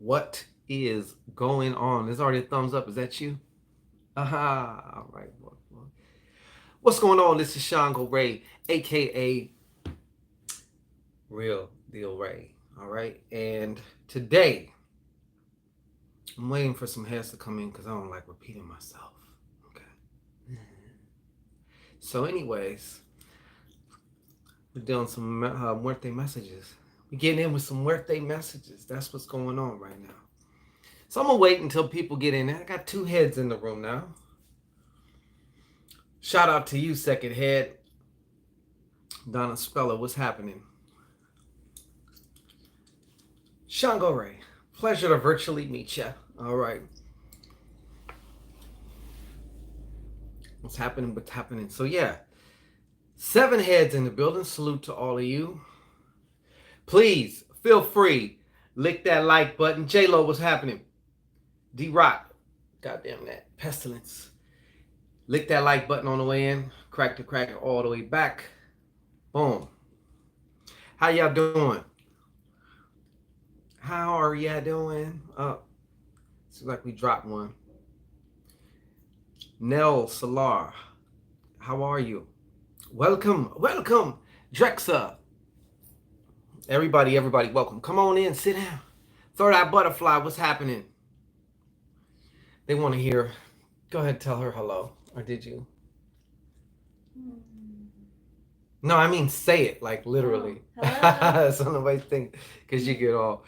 What is going on? There's already a thumbs up. Is that you? Aha. All right. What's going on? This is Shango Rei, aka Real Deal Ray. All right. And today, I'm waiting for some heads to come in because I don't like repeating myself. Okay. So, anyways, we're doing some Muerte messages. We're getting in with some Muerte messages. That's what's going on right now. So I'm gonna wait until people get in there. I got two heads in the room now. Shout out to you, second head. Donna Speller, what's happening? Shango Rei, pleasure to virtually meet you. All right. What's happening? What's happening? So yeah, 7 heads in the building. Salute to all of you. Please feel free. Lick that like button. J-Lo, what's happening? D-Rock, goddamn that pestilence. Lick that like button on the way in. Crack the cracker all the way back. Boom. How y'all doing? How are y'all doing? Seems like we dropped one. Nell Salar, how are you? Welcome, welcome. Drexa. Everybody, welcome. Come on in, sit down. Third Eye Butterfly, what's happening? They want to hear. Go ahead, tell her hello. Or did you? No, I mean say it, like literally. Oh, so nobody think, because you get all.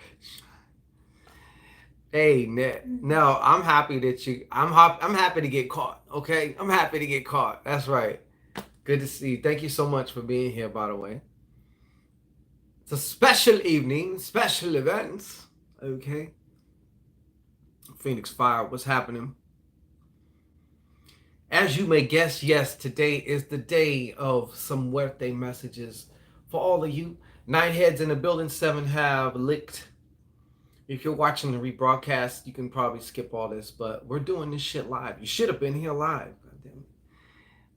Hey, no, I'm happy that you. I'm happy to get caught. Okay, I'm happy to get caught. That's right. Good to see you. Thank you so much for being here. By the way, it's a special evening, special events. Okay. Phoenix Fire, what's happening? As you may guess, yes, today is the day of some Muerte messages for all of you. 9 heads in the building, 7 have licked. If you're watching the rebroadcast, you can probably skip all this, but we're doing this shit live. You should have been here live. God damn it.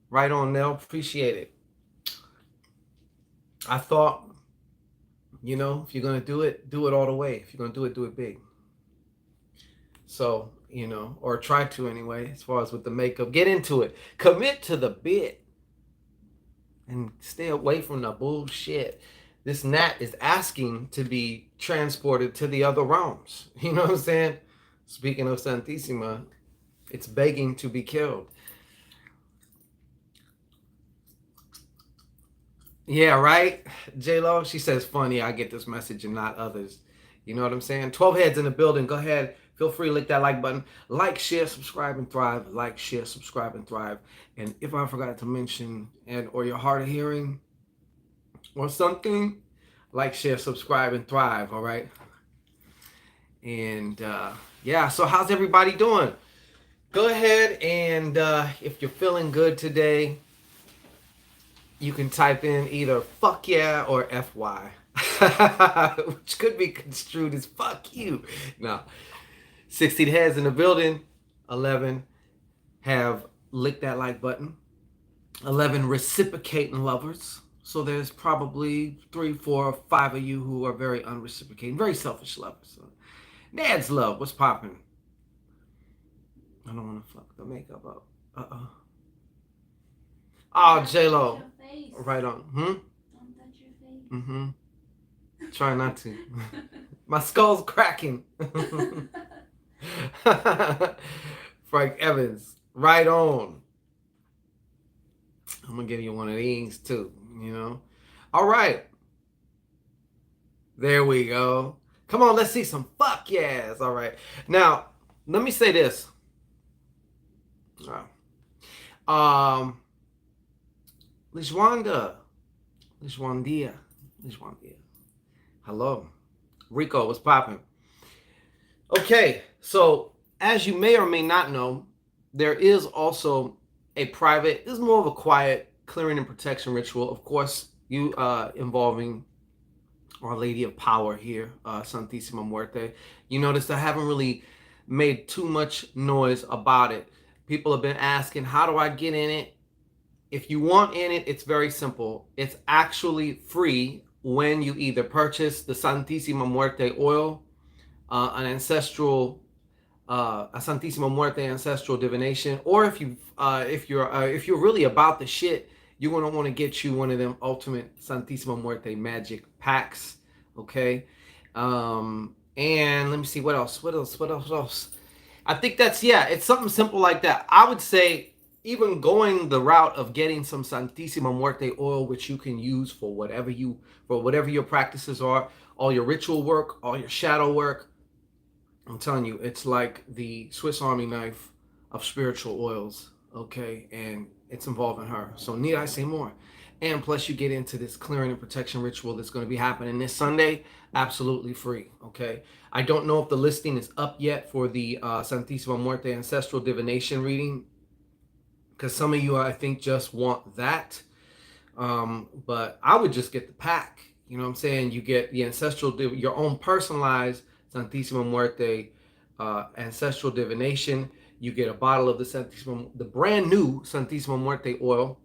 Right on, Nell. Appreciate it. I thought, if you're going to do it all the way. If you're going to do it big. So, or try to anyway, as far as with the makeup. Get into it. Commit to the bit. And stay away from the bullshit. This gnat is asking to be transported to the other realms. You know what I'm saying? Speaking of SANTISIMA, it's begging to be killed. Yeah, right? J-Lo, she says, funny, I get this message and not others. You know what I'm saying? 12 heads in the building. Go ahead. Feel free to lick that like button. Like, share, subscribe, and thrive. Like, share, subscribe, and thrive. And if I forgot to mention, or you're hard of hearing or something, like, share, subscribe, and thrive, all right? And, yeah, so how's everybody doing? Go ahead and if you're feeling good today, you can type in either fuck yeah or FY, which could be construed as fuck you. No. 16 heads in the building. 11 have licked that like button. 11 reciprocating lovers. So there's probably 3, 4, 5 of you who are very unreciprocating, very selfish lovers. So, Nad's love, what's popping? I don't want to fuck the makeup up. Uh-oh. Oh, J-Lo. Right on. Don't touch your face. Mm-hmm. Try not to. My skull's cracking. Frank Evans. Right on. I'm going to give you one of these too, All right. There we go. Come on, let's see some fuck yes. All right. Now, let me say this. Lishwanda. Hello. Rico, what's popping? Okay, so as you may or may not know, there is also a private, this is more of a quiet clearing and protection ritual. Of course, involving Our Lady of Power here, Santisima Muerte. You notice I haven't really made too much noise about it. People have been asking, how do I get in it? If you want in it, it's very simple. It's actually free when you either purchase the Santisima Muerte oil an ancestral, a Santísima Muerte ancestral divination, or if you're really about the shit, you're gonna want to get you one of them ultimate Santísima Muerte magic packs. Okay, and let me see what else. What else? I think that's, yeah, it's something simple like that. I would say even going the route of getting some Santísima Muerte oil, which you can use for whatever your practices are, all your ritual work, all your shadow work. I'm telling you, it's like the Swiss Army knife of spiritual oils, okay? And it's involving her. So need I say more? And plus you get into this clearing and protection ritual that's going to be happening this Sunday, absolutely free, okay? I don't know if the listing is up yet for the Santísima Muerte Ancestral Divination reading, because some of you, I think, just want that. But I would just get the pack. You know what I'm saying? You get the ancestral, your own personalized Santísima Muerte ancestral divination. You get a bottle of the brand new Santísima Muerte oil.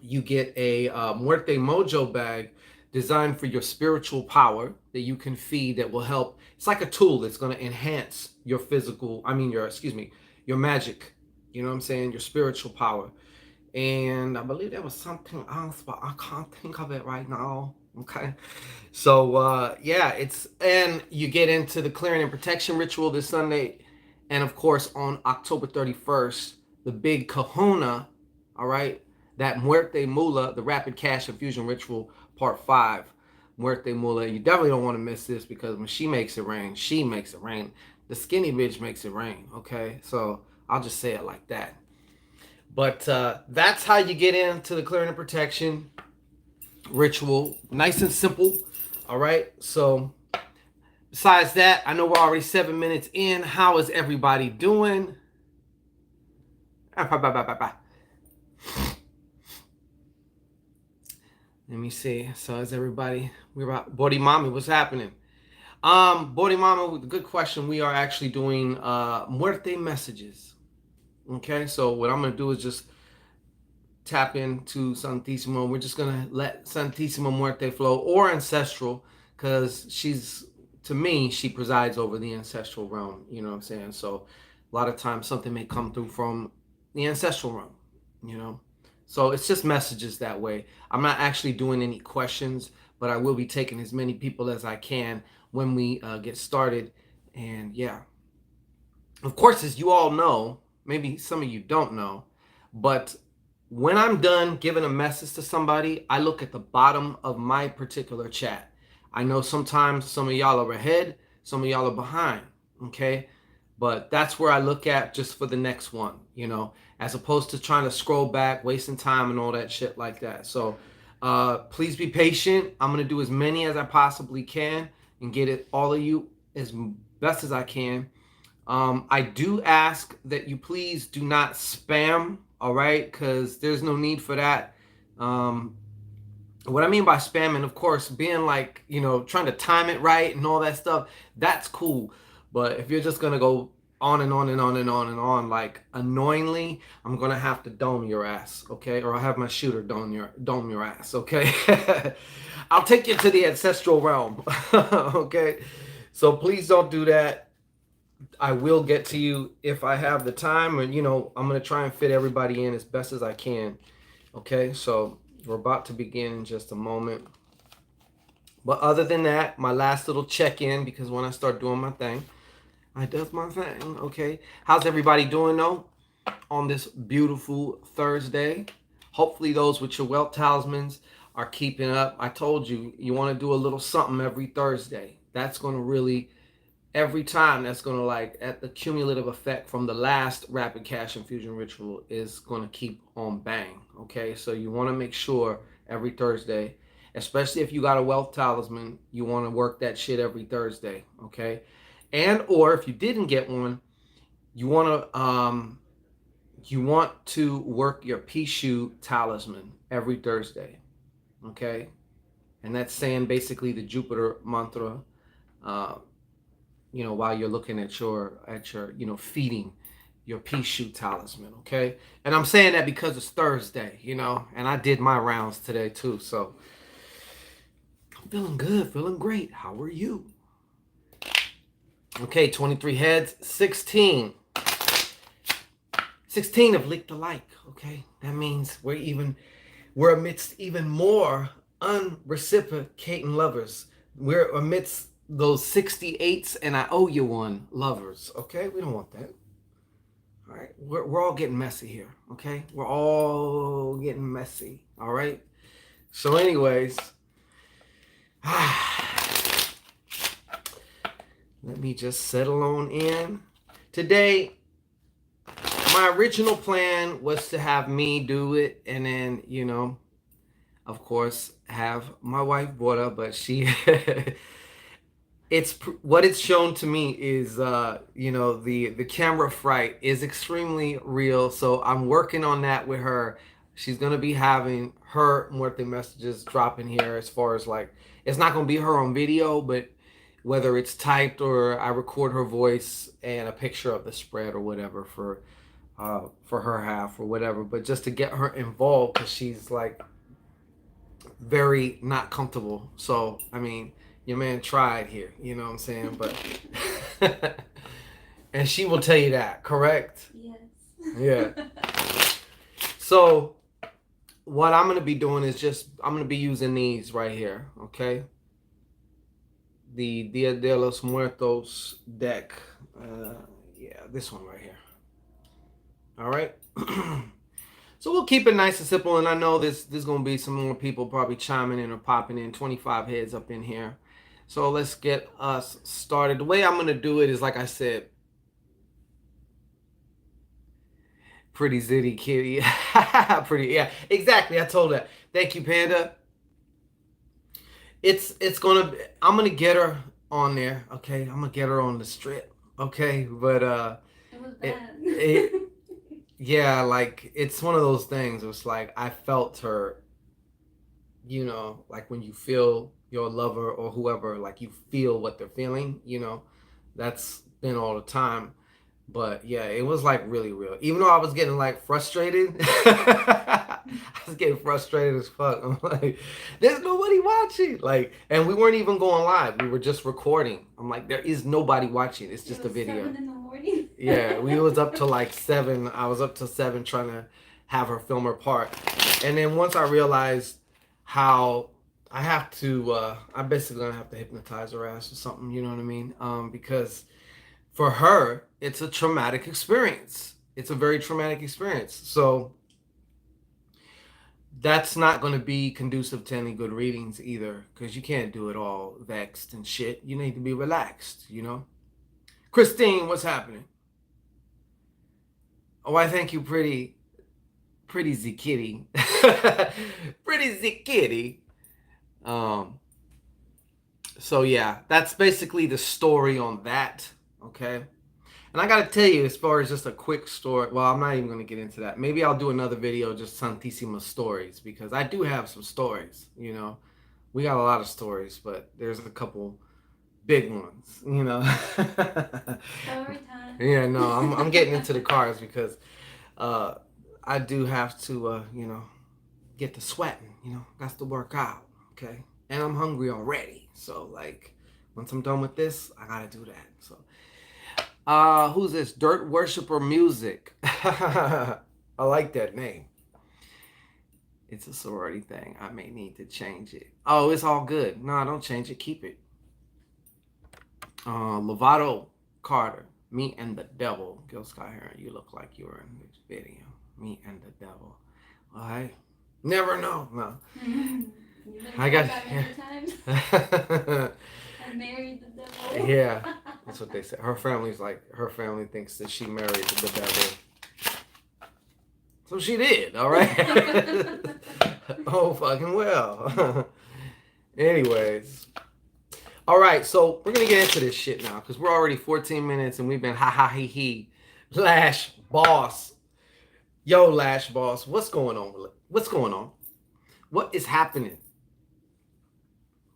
You get a Muerte Mojo bag designed for your spiritual power that you can feed, that will help. It's like a tool that's going to enhance your your magic. You know what I'm saying? Your spiritual power. And I believe there was something else, but I can't think of it right now. Okay. So yeah, and you get into the clearing and protection ritual this Sunday. And of course, on October 31st, the big kahuna, all right, that Muerte Mula, the rapid cash infusion ritual, part 5. Muerte Mula. You definitely don't want to miss this, because when she makes it rain, she makes it rain. The skinny bitch makes it rain, okay? So I'll just say it like that. But that's how you get into the clearing and protection ritual. Nice and simple. All right. So besides that, I know we're already 7 minutes in. How is everybody doing? Let me see. So is everybody? We're about Bodhi Mami. What's happening? Bodhi Mama, good question. We are actually doing Muerte messages. Okay. So what I'm gonna do is just tap into Santissimo. We're just gonna let Santissimo Muerte flow, or ancestral, because to me, she presides over the ancestral realm. You know what I'm saying? So a lot of times something may come through from the ancestral realm, you know? So it's just messages that way. I'm not actually doing any questions, but I will be taking as many people as I can when we get started. And yeah, of course, as you all know, maybe some of you don't know, but when I'm done giving a message to somebody, I look at the bottom of my particular chat. I know sometimes some of y'all are ahead, some of y'all are behind, okay? But that's where I look at just for the next one, you know, as opposed to trying to scroll back, wasting time and all that shit like that. So please be patient. I'm going to do as many as I possibly can and get it all of you as best as I can. I do ask that you please do not spam, all right? Because there's no need for that. What I mean by spamming, of course, being like, you know, trying to time it right and all that stuff, that's cool. But if you're just going to go on and on and on and on and on, like annoyingly, I'm going to have to dome your ass, okay? Or I'll have my shooter dome your ass, okay? I'll take you to the ancestral realm, okay? So please don't do that. I will get to you if I have the time, and you know, I'm gonna try and fit everybody in as best as I can. Okay, so we're about to begin in just a moment. But other than that, my last little check-in, because when I start doing my thing, I does my thing. Okay, how's everybody doing though on this beautiful Thursday? Hopefully those with your wealth talismans are keeping up. I told you, you want to do a little something every Thursday. That's going to really, every time, that's going to, like, at the cumulative effect from the last rapid cash infusion ritual is going to keep on bang. Okay, so you want to make sure every Thursday, especially if you got a wealth talisman, you want to work that shit every Thursday. Okay, and or if you didn't get one, you want to work your Pishu talisman every Thursday. Okay, and that's saying basically the Jupiter mantra, you know, while you're looking at your you know, feeding your Pishu talisman. Okay, and I'm saying that because it's Thursday, you know, and I did my rounds today too, so I'm feeling good, feeling great. How are you? Okay, 23 heads, 16. 16 have leaked alike, okay? That means we're amidst even more unreciprocating lovers. We're amidst those 68s and I owe you one lovers, okay? We don't want that. All right, we're all getting messy here, okay? We're all getting messy, all right? So anyways, let me just settle on in. Today, my original plan was to have me do it and then, of course, have my wife brought up, but she it's what it's shown to me is the camera fright is extremely real, so I'm working on that with her. She's gonna be having her Muerte messages dropping here, as far as like it's not gonna be her on video, but whether it's typed or I record her voice and a picture of the spread or whatever for her half or whatever, but just to get her involved because she's like very not comfortable. So I mean, your man tried here, you know what I'm saying? But and she will tell you that, correct? Yes. Yeah. So what I'm gonna be doing is I'm gonna be using these right here, okay? The Dia de los Muertos deck. Yeah, this one right here. All right. So we'll keep it nice and simple, and I know there's gonna be some more people probably chiming in or popping in. 25 heads up in here. So let's get us started. The way I'm gonna do it is like I said, pretty zitty kitty. Pretty, yeah, exactly. I told her. Thank you, Panda. I'm gonna get her on there, okay? I'm gonna get her on the strip, okay? But It was bad. yeah, like it's one of those things. It's like I felt her, like when you feel your lover or whoever, like you feel what they're feeling, that's been all the time. But yeah, it was like really real. Even though I was getting like frustrated, I was getting frustrated as fuck. I'm like, there's nobody watching. Like, and we weren't even going live. We were just recording. I'm like, there is nobody watching. It's just a video. 7 in the morning. Yeah, we was up to like 7. I was up to 7 trying to have her film her part. And then once I realized how I have to, I'm basically gonna have to hypnotize her ass or something. You know what I mean? Because for her, it's a traumatic experience. It's a very traumatic experience. So that's not going to be conducive to any good readings either, because you can't do it all vexed and shit. You need to be relaxed, Christine, what's happening? Oh, I thank you, pretty Z kitty. Pretty Z kitty. So yeah, that's basically the story on that. Okay. And I gotta tell you, as far as just a quick story, well, I'm not even gonna get into that. Maybe I'll do another video, just Santisima stories, because I do have some stories, We got a lot of stories, but there's a couple big ones, Story time. Yeah, no, I'm getting into the cards because I do have to, get to sweating, got to work out, okay? And I'm hungry already. So, like, once I'm done with this, I gotta do that. So, who's this? Dirt Worshipper Music. I like that name. It's a sorority thing. I may need to change it. Oh, it's all good. No, don't change it. Keep it. Lovato Carter. Me and the Devil. Gil Sky Heron, you look like you were in this video. Me and the Devil. All right. Never know. No. I got many times. I married the devil. Yeah, that's what they said. Her family thinks that she married the devil. So she did, all right? Oh, fucking well. Anyways. All right, so we're going to get into this shit now because we're already 14 minutes and we've been ha-ha-he-he. Lash Boss. Yo, Lash Boss, what's going on? What's going on? What is happening?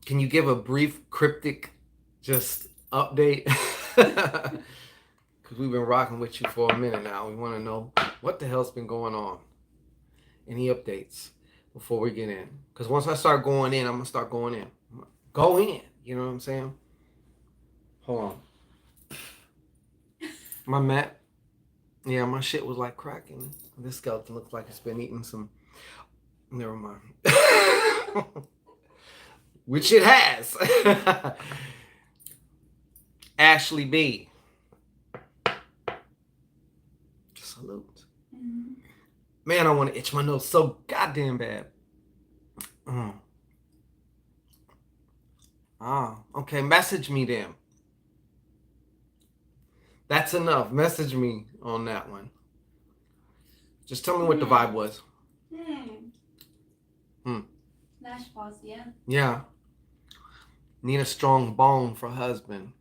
Can you give a brief, cryptic, just update? Because we've been rocking with you for a minute now. We want to know what the hell's been going on. Any updates before we get in? Because once I start going in, I'm going to start going in. Go in. You know what I'm saying? Hold on. My mat. Yeah, my shit was like cracking. This skeleton looks like it's been eating some. Never mind. Which it has. Ashley B. Salute. Mm-hmm. Man, I want to itch my nose so goddamn bad. Okay. Message me then. That's enough. Message me on that one. Just tell me what the vibe was. Lash pause, yeah. Yeah. Need a strong bone for husband.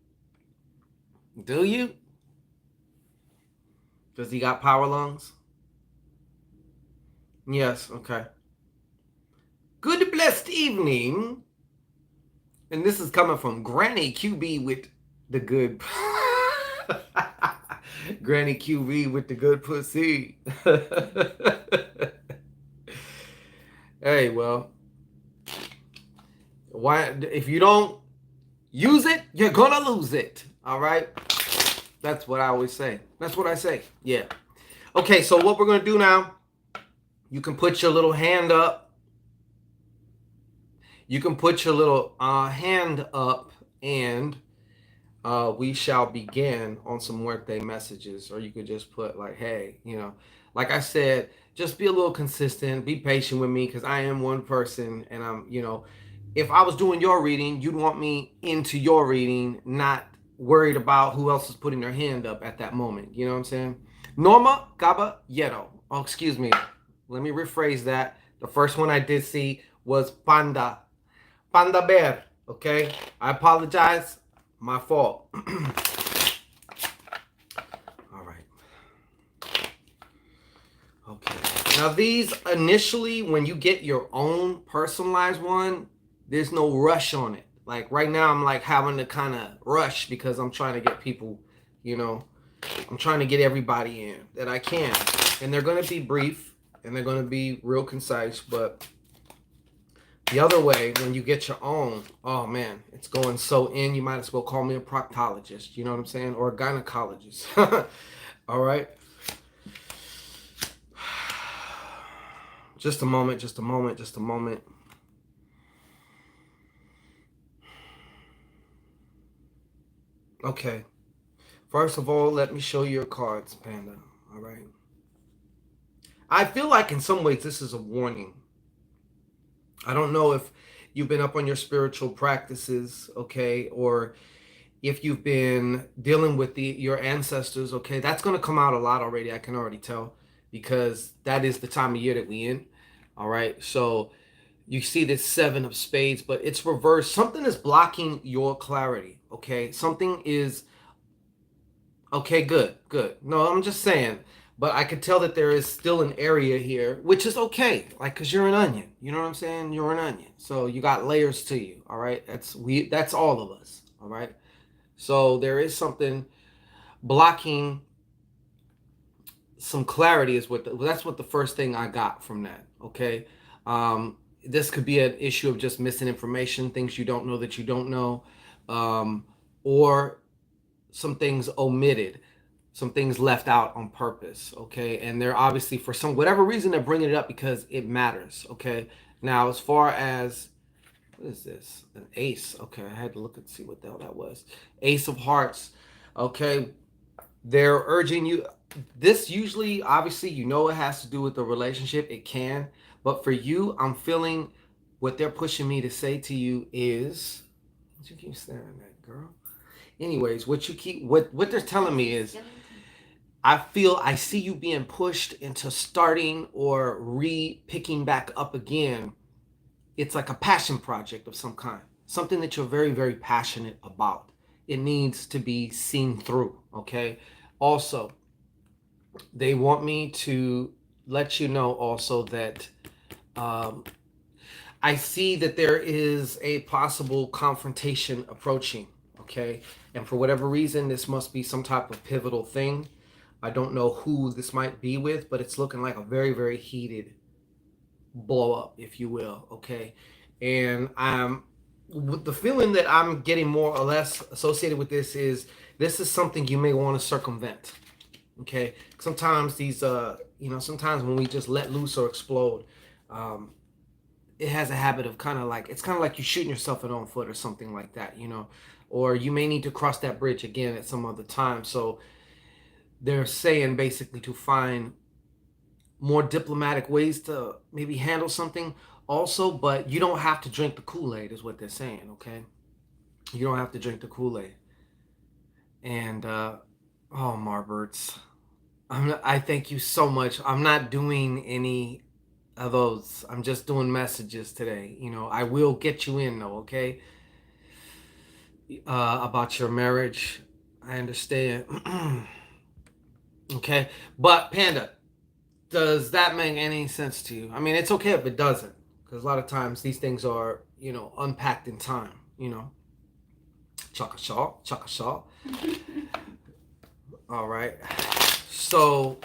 Do you? Does he got power lungs? Yes, okay. Good blessed evening. And this is coming from Granny QB with the good. Granny QB with the good pussy. Hey, well, why if you don't use it, you're gonna lose it. All right? That's what I always say. That's what I say. Yeah. Okay, so what we're gonna do now, you can put your little hand up. You can put your little hand up and we shall begin on some Muerte messages. Or you could just put like, hey, like I said, just be a little consistent, be patient with me because I am one person and if I was doing your reading, you'd want me into your reading, not worried about who else is putting their hand up at that moment. You know what I'm saying? Norma Caballero. Oh, excuse me. Let me rephrase that. The first one I did see was Panda Bear. Okay? I apologize. My fault. All right. Okay. Now these initially, when you get your own personalized one, there's no rush on it. Like right now, I'm like having to kind of rush because I'm trying to get people, I'm trying to get everybody in that I can. And they're going to be brief and they're going to be real concise, but the other way, when you get your own, oh man, it's going so in, you might as well call me a proctologist, you know what I'm saying? Or a gynecologist. All right. Just a moment, just a moment, just a moment. Okay. First of all, let me show you your cards, Panda. All right. I feel like in some ways this is a warning. I don't know if you've been up on your spiritual practices, okay, or if you've been dealing with your ancestors, okay, that's going to come out a lot already. I can already tell because that is the time of year that we in. All right. So you see this 7 of spades, but it's reversed. Something is blocking your clarity. Okay. Something is. Okay, good. No, I'm just saying. But I could tell that there is still an area here, which is okay. Like, because you're an onion. You know what I'm saying? You're an onion. So you got layers to you. All right. That's all of us. All right. So there is something blocking some clarity that's what the first thing I got from that. Okay. This could be an issue of just missing information, things you don't know that you don't know, or some things omitted, some things left out on purpose. Okay. And they're obviously for whatever reason, they're bringing it up because it matters. Okay. Now, as far as what is this? An ace. Okay. I had to look and see what the hell that was. Ace of hearts. Okay. They're urging you. This usually, obviously, it has to do with the relationship. It can. But for you, I'm feeling what they're pushing me to say to you is, what you keep staring at, girl? Anyways, what they're telling me is, I see you being pushed into starting or picking back up again. It's like a passion project of some kind, something that you're very, very passionate about. It needs to be seen through, okay? Also, they want me to let you know also that I see that there is a possible confrontation approaching, okay? And for whatever reason, this must be some type of pivotal thing. I don't know who this might be with, but it's looking like a very, very heated blow up, if you will, okay? And the feeling that I'm getting more or less associated with this is something you may want to circumvent. Okay, sometimes these sometimes when we just let loose or explode, um, it has a habit of kind of like, it's kind of like you shooting yourself in the own foot or something like that, or you may need to cross that bridge again at some other time. So they're saying basically to find more diplomatic ways to maybe handle something also, but you don't have to drink the Kool-Aid is what they're saying. Okay, you don't have to drink the Kool-Aid. And oh, Marberts, I thank you so much. I'm not doing any of those. I'm just doing messages today. I will get you in though, okay? About your marriage. I understand. Okay. But Panda, does that make any sense to you? I mean, it's okay if it doesn't, because a lot of times these things are, unpacked in time. Chaka shaw, chaka shaw. All right. So,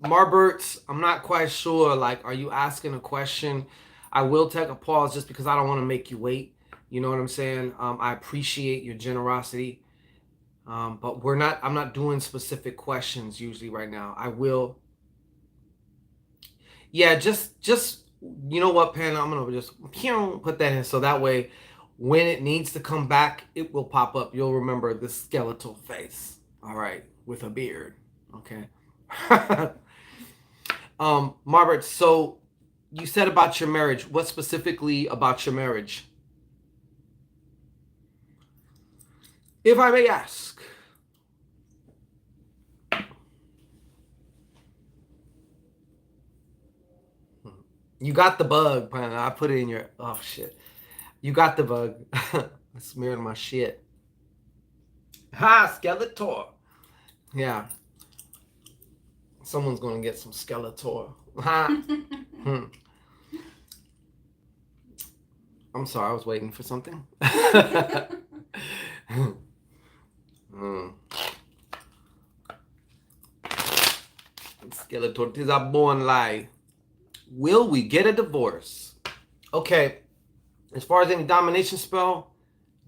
Marberts, I'm not quite sure. Like, are you asking a question? I will take a pause just because I don't want to make you wait. You know what I'm saying? I appreciate your generosity, but I'm not doing specific questions usually right now. I will. Yeah, just you know what, Panda? I'm gonna just put that in so that way, when it needs to come back, it will pop up. You'll remember the skeletal face. All right, with a beard. Okay. Margaret, so you said about your marriage. What specifically about your marriage? If I may ask. You got the bug, man. I put it in your. Oh, shit. You got the bug. I smeared my shit. Ha! Skeletor. Yeah. Someone's going to get some Skeletor. Ha! I'm sorry. I was waiting for something. Skeletor, 'tis a born lie. Will we get a divorce? Okay. As far as any domination spell,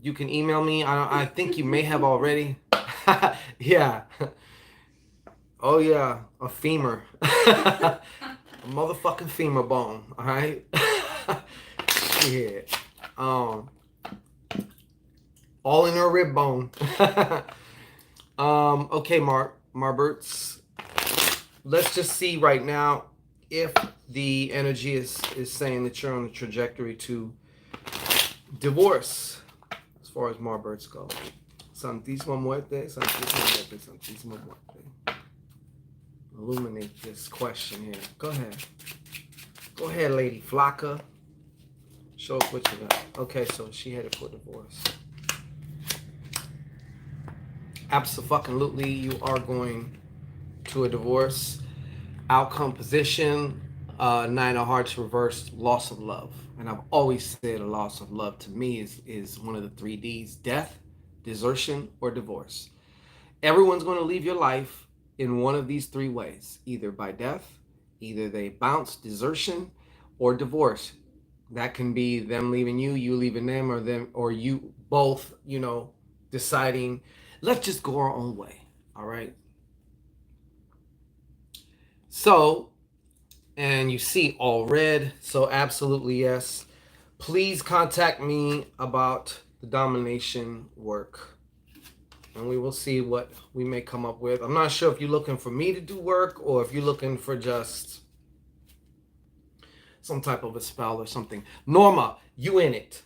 you can email me. I think you may have already. Yeah. Oh yeah, a femur. A motherfucking femur bone. All right. Yeah. All in her rib bone. Okay, Marberts. Let's just see right now if the energy is saying that you're on the trajectory to divorce, as far as Marberts go. Santisima Muerte, Santisima Muerte, Santisima Muerte. Illuminate this question here. Go ahead. Go ahead, Lady Flocka. Show us what you got. Okay, so she headed for divorce. Absolutely, you are going to a divorce. Outcome position, Nine of Hearts reversed, loss of love. And I've always said a loss of love to me is one of the 3Ds: death, desertion, or divorce. Everyone's going to leave your life in one of these three ways: either by death, either they bounce, desertion, or divorce. That can be them leaving you, you leaving them, or you both, deciding, let's just go our own way. All right. So, and you see all red. So absolutely yes. Please contact me about the domination work, and we will see what we may come up with. I'm not sure if you're looking for me to do work or if you're looking for just some type of a spell or something. Norma, you in it.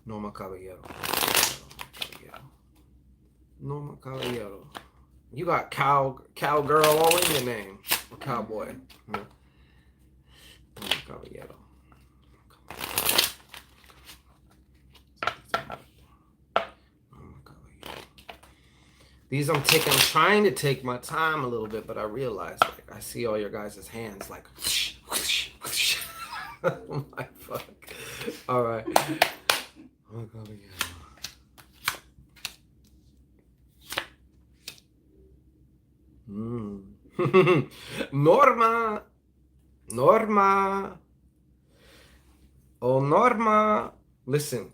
Norma Caballero. Norma Caballero. You got cowgirl all in your name. Or cowboy. Norma Caballero. These I'm trying to take my time a little bit, but I realize, like, I see all your guys' hands, like, whoosh, whoosh, whoosh. Oh my fuck. All right. Oh, God, yeah. Norma. Oh, Norma. Listen.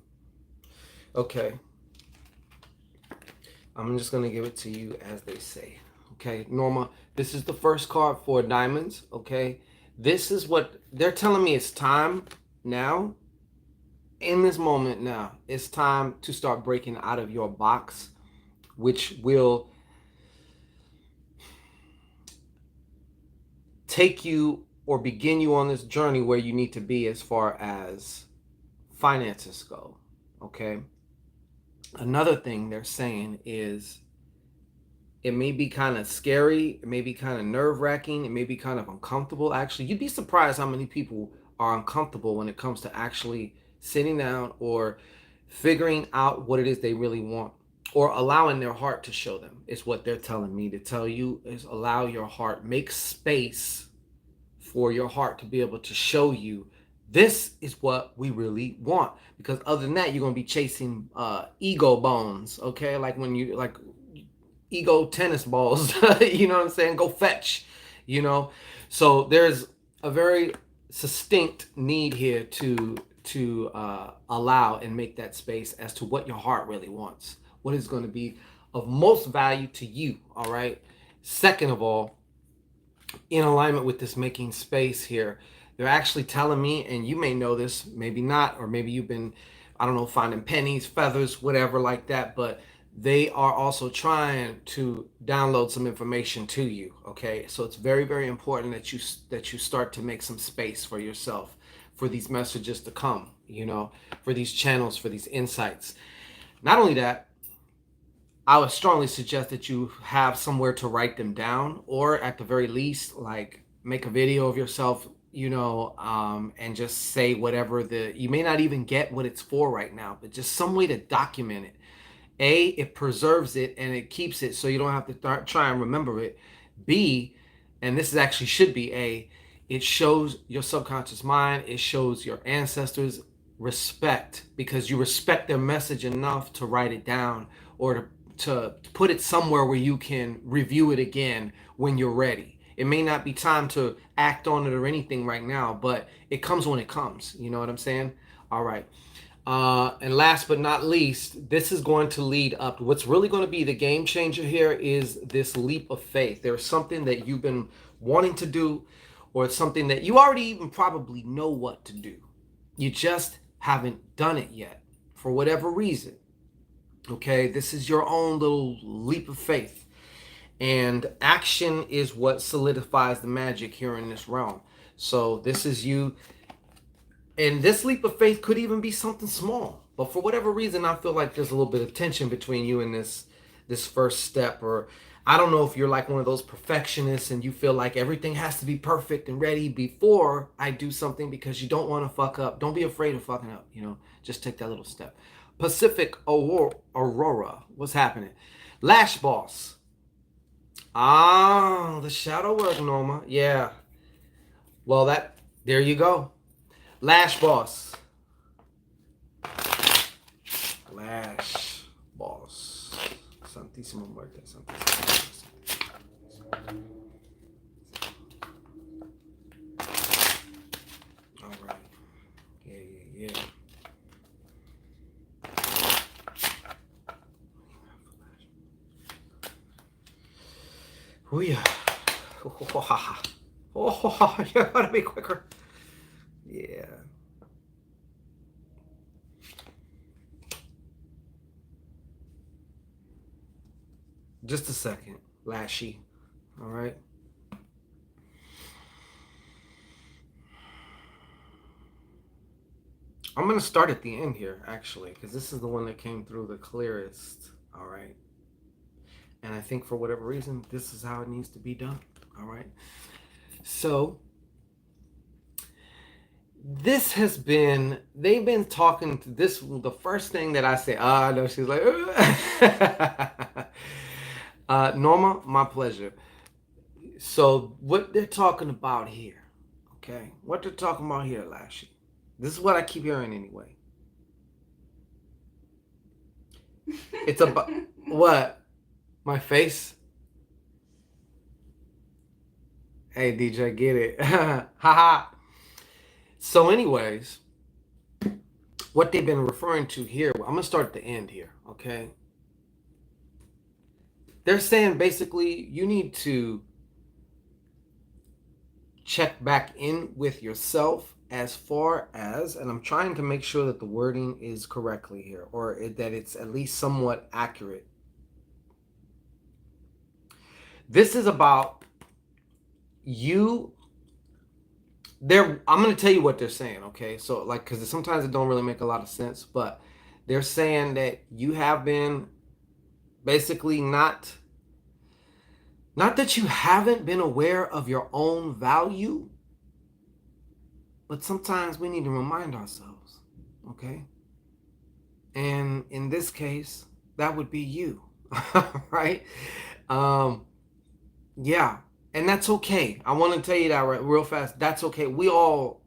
Okay. I'm just going to give it to you as they say. Okay, Norma, this is the first card for diamonds. Okay, this is what they're telling me. It's time now, in this moment now. It's time to start breaking out of your box, which will take you or begin you on this journey where you need to be as far as finances go. Okay, another thing they're saying is it may be kind of scary, it may be kind of nerve-wracking, it may be kind of uncomfortable. Actually, you'd be surprised how many people are uncomfortable when it comes to actually sitting down or figuring out what it is they really want, or allowing their heart to show them. Is what they're telling me to tell you, is allow your heart, make space for your heart to be able to show you this is what we really want. Because other than that, you're going to be chasing ego bones. Okay, like when you like ego tennis balls. You know what I'm saying? Go fetch. You know, so there's a very distinct need here to allow and make that space as to what your heart really wants, what is going to be of most value to you. All right, second of all, in alignment with this making space here, they're actually telling me, and you may know this, maybe not, or maybe you've been, I don't know, finding pennies, feathers, whatever like that, but they are also trying to download some information to you. Okay, so it's very, very important that you start to make some space for yourself, for these messages to come, you know, for these channels, for these insights. Not only that, I would strongly suggest that you have somewhere to write them down, or at the very least, like make a video of yourself, you know, and just say whatever you may not even get what it's for right now, but just some way to document it. A, it preserves it and it keeps it so you don't have to try and remember it. B, and this is actually should be A, it shows your subconscious mind, it shows your ancestors respect, because you respect their message enough to write it down, or to put it somewhere where you can review it again when you're ready. It may not be time to act on it or anything right now, but it comes when it comes. You know what I'm saying? All right. And last but not least, this is going to lead up. What's really going to be the game changer here is this leap of faith. There's something that you've been wanting to do, or it's something that you already even probably know what to do. You just haven't done it yet for whatever reason. Okay, this is your own little leap of faith. And action is what solidifies the magic here in this realm. So this is you. And this leap of faith could even be something small. But for whatever reason, I feel like there's a little bit of tension between you and this first step. Or I don't know if you're like one of those perfectionists and you feel like everything has to be perfect and ready before I do something, because you don't want to fuck up. Don't be afraid of fucking up, you know. Just take that little step. Pacific Aurora. What's happening? Lash Boss. Ah, the shadow work, Norma. Yeah. Well, there you go. Lash Boss. Lash Boss. SANTISIMA, Muerte. SANTISIMA. All right. Yeah. Oh yeah. Oh, you gotta be quicker. Yeah. Just a second, Lashy. All right. I'm gonna start at the end here, actually, because this is the one that came through the clearest. All right. And I think for whatever reason, this is how it needs to be done. All right. So this has been, they've been talking to this, the first thing that I say, no, she's like, Norma, my pleasure. So what they're talking about here, okay? What they're talking about here, Lashy. This is what I keep hearing anyway. It's about, what? My face? Hey, DJ, get it. Haha. So anyways, what they've been referring to here, I'm going to start at the end here, okay? They're saying basically you need to check back in with yourself as far as, and I'm trying to make sure that the wording is correctly here, or that it's at least somewhat accurate. This is about you. I'm going to tell you what they're saying, okay? So, like, because sometimes it don't really make a lot of sense, but they're saying that you have been basically not that you haven't been aware of your own value, but sometimes we need to remind ourselves, okay? And in this case, that would be you, right? Yeah, and that's okay. I want to tell you that real fast. That's okay. We all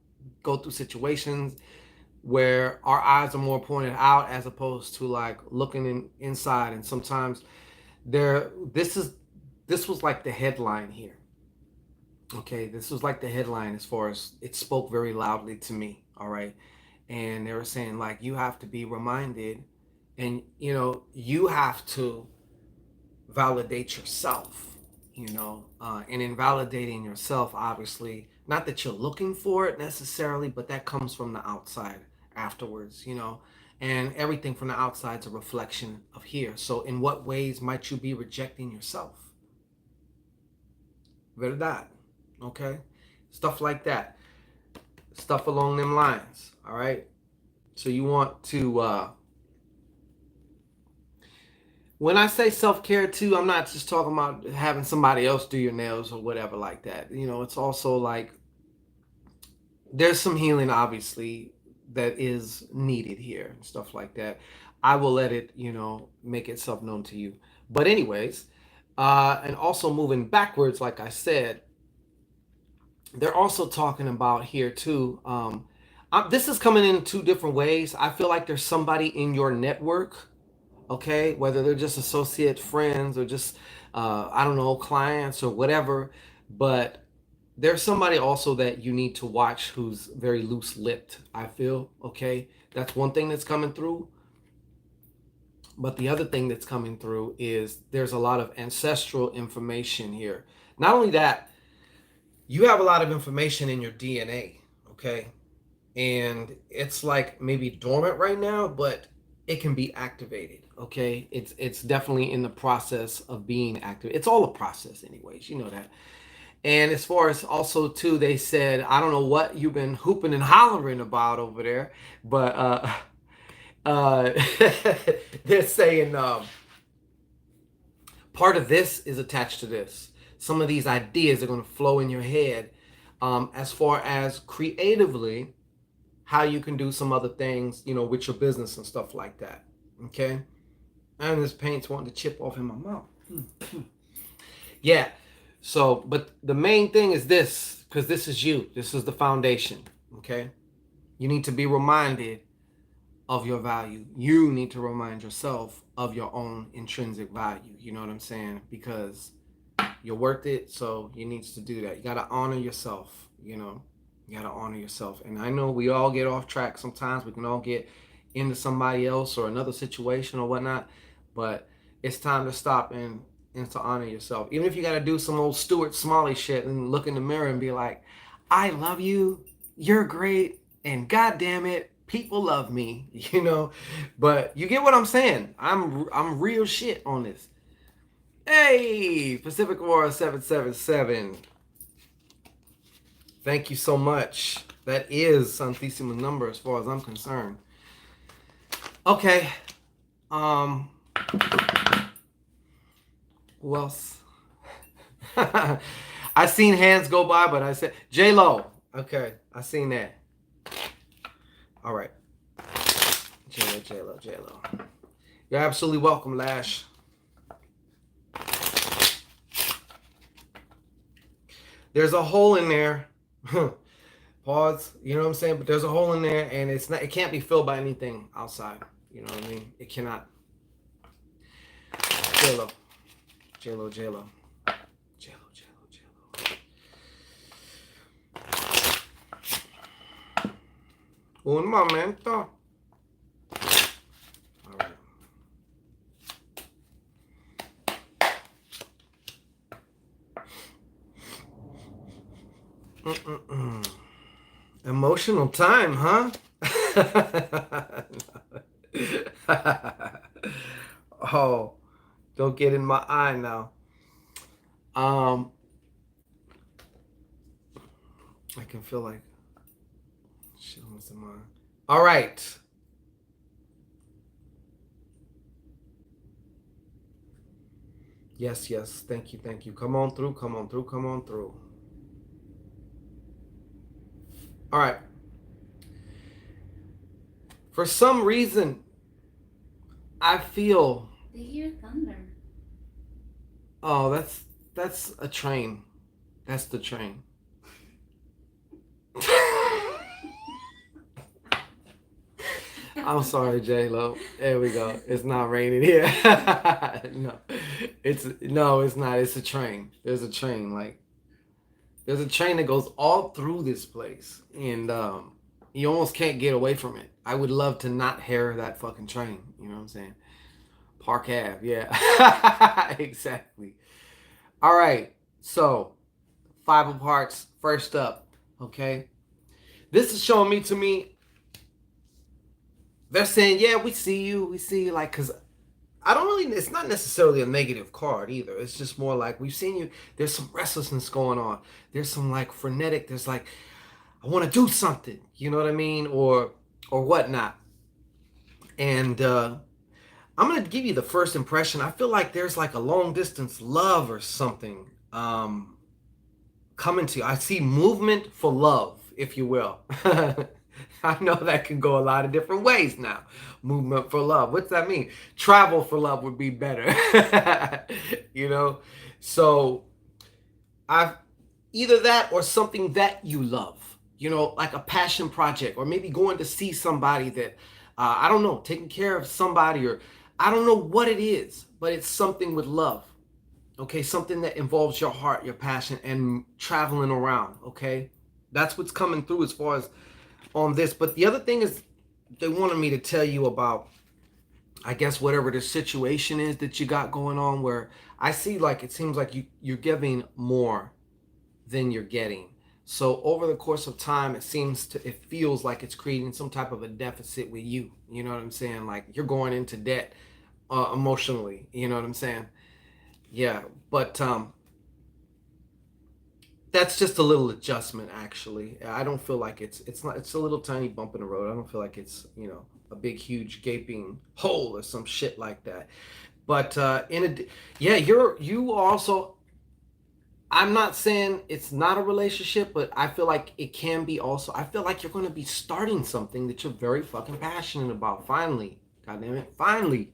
go through situations where our eyes are more pointed out as opposed to like looking inside. And sometimes this was like the headline here. Okay, this was like the headline as far as it spoke very loudly to me. All right, and they were saying like you have to be reminded, and you have to validate yourself. And in validating yourself, obviously, not that you're looking for it necessarily, but that comes from the outside afterwards. And everything from the outside is a reflection of here. So in what ways might you be rejecting yourself? Verdad. Okay? Stuff like that. Stuff along them lines. All right? So you want to, when I say self-care too, I'm not just talking about having somebody else do your nails or whatever like that. It's also like there's some healing, obviously, that is needed here and stuff like that. I will let it, make itself known to you. But anyways, and also moving backwards, like I said, they're also talking about here too. This is coming in two different ways. I feel like there's somebody in your network, okay, whether they're just associate friends or just, I don't know, clients or whatever, but there's somebody also that you need to watch who's very loose-lipped, I feel, okay? That's one thing that's coming through. But the other thing that's coming through is there's a lot of ancestral information here. Not only that, you have a lot of information in your DNA, okay? And it's like maybe dormant right now, but it can be activated, okay? It's definitely in the process of being active. It's all a process anyways, you know that. And as far as also too, they said, I don't know what you've been hooping and hollering about over there, but uh, they're saying part of this is attached to this. Some of these ideas are going to flow in your head as far as creatively how you can do some other things, with your business and stuff like that. Okay? And this paint's wanting to chip off in my mouth. Yeah. So, but the main thing is this, because this is you. This is the foundation. Okay? You need to be reminded of your value. You need to remind yourself of your own intrinsic value. You know what I'm saying? Because you're worth it, so you need to do that. You got to honor yourself, You got to honor yourself. And I know we all get off track sometimes. We can all get into somebody else or another situation or whatnot. But it's time to stop and to honor yourself. Even if you got to do some old Stuart Smalley shit and look in the mirror and be like, I love you. You're great. And God damn it, people love me, But you get what I'm saying. I'm real shit on this. Hey, Pacific War 777. Thank you so much. That is SANTISIMA's number as far as I'm concerned. Okay. Who else? I seen hands go by, but I said J-Lo. Okay, I seen that. All right. J-Lo. You're absolutely welcome, Lash. There's a hole in there. Pause. You know what I'm saying? But there's a hole in there, and it can't be filled by anything outside. You know what I mean? It cannot. J-Lo. Un momento. Mm-mm-mm. Emotional time, huh? Oh, don't get in my eye now. Um, I can feel like shit was in my. All right. Yes, yes. Thank you, thank you. Come on through. Come on through. Come on through. All right. For some reason, I feel. They hear thunder. Oh, that's a train. That's the train. I'm sorry, J Lo. There we go. It's not raining here. No, it's not. It's a train. There's a train. Like there's a train that goes all through this place, and you almost can't get away from it. I would love to not hear that fucking train. You know what I'm saying? Park Ave. Yeah, exactly. All right. So five of hearts. First up. Okay. This is showing me to me. They're saying, yeah, we see you, like, because I don't really, it's not necessarily a negative card either. It's just more like, we've seen you, there's some restlessness going on. There's some, like, frenetic, there's, like, I want to do something, you know what I mean? Or whatnot. And I'm going to give you the first impression. I feel like there's, like, a long-distance love or something coming to you. I see movement for love, if you will. I know that can go a lot of different ways now. Movement for love. What's that mean? Travel for love would be better. You know? So I've either that or something that you love. You know, like a passion project, or maybe going to see somebody that I don't know, taking care of somebody, or I don't know what it is, but it's something with love. Okay, something that involves your heart, your passion, and traveling around. Okay, that's what's coming through as far as on this. But the other thing is, they wanted me to tell you about, I guess, whatever the situation is that you got going on, where I see, like, it seems like you're giving more than you're getting. So over the course of time, it feels like it's creating some type of a deficit with you. You know what I'm saying? Like you're going into debt emotionally. You know what I'm saying? Yeah, but that's just a little adjustment, actually. I don't feel like it's not, it's a little tiny bump in the road. I don't feel like it's, a big huge gaping hole or some shit like that. But yeah, you also, I'm not saying it's not a relationship, but I feel like it can be also. I feel like you're going to be starting something that you're very fucking passionate about. Finally. God damn it. Finally.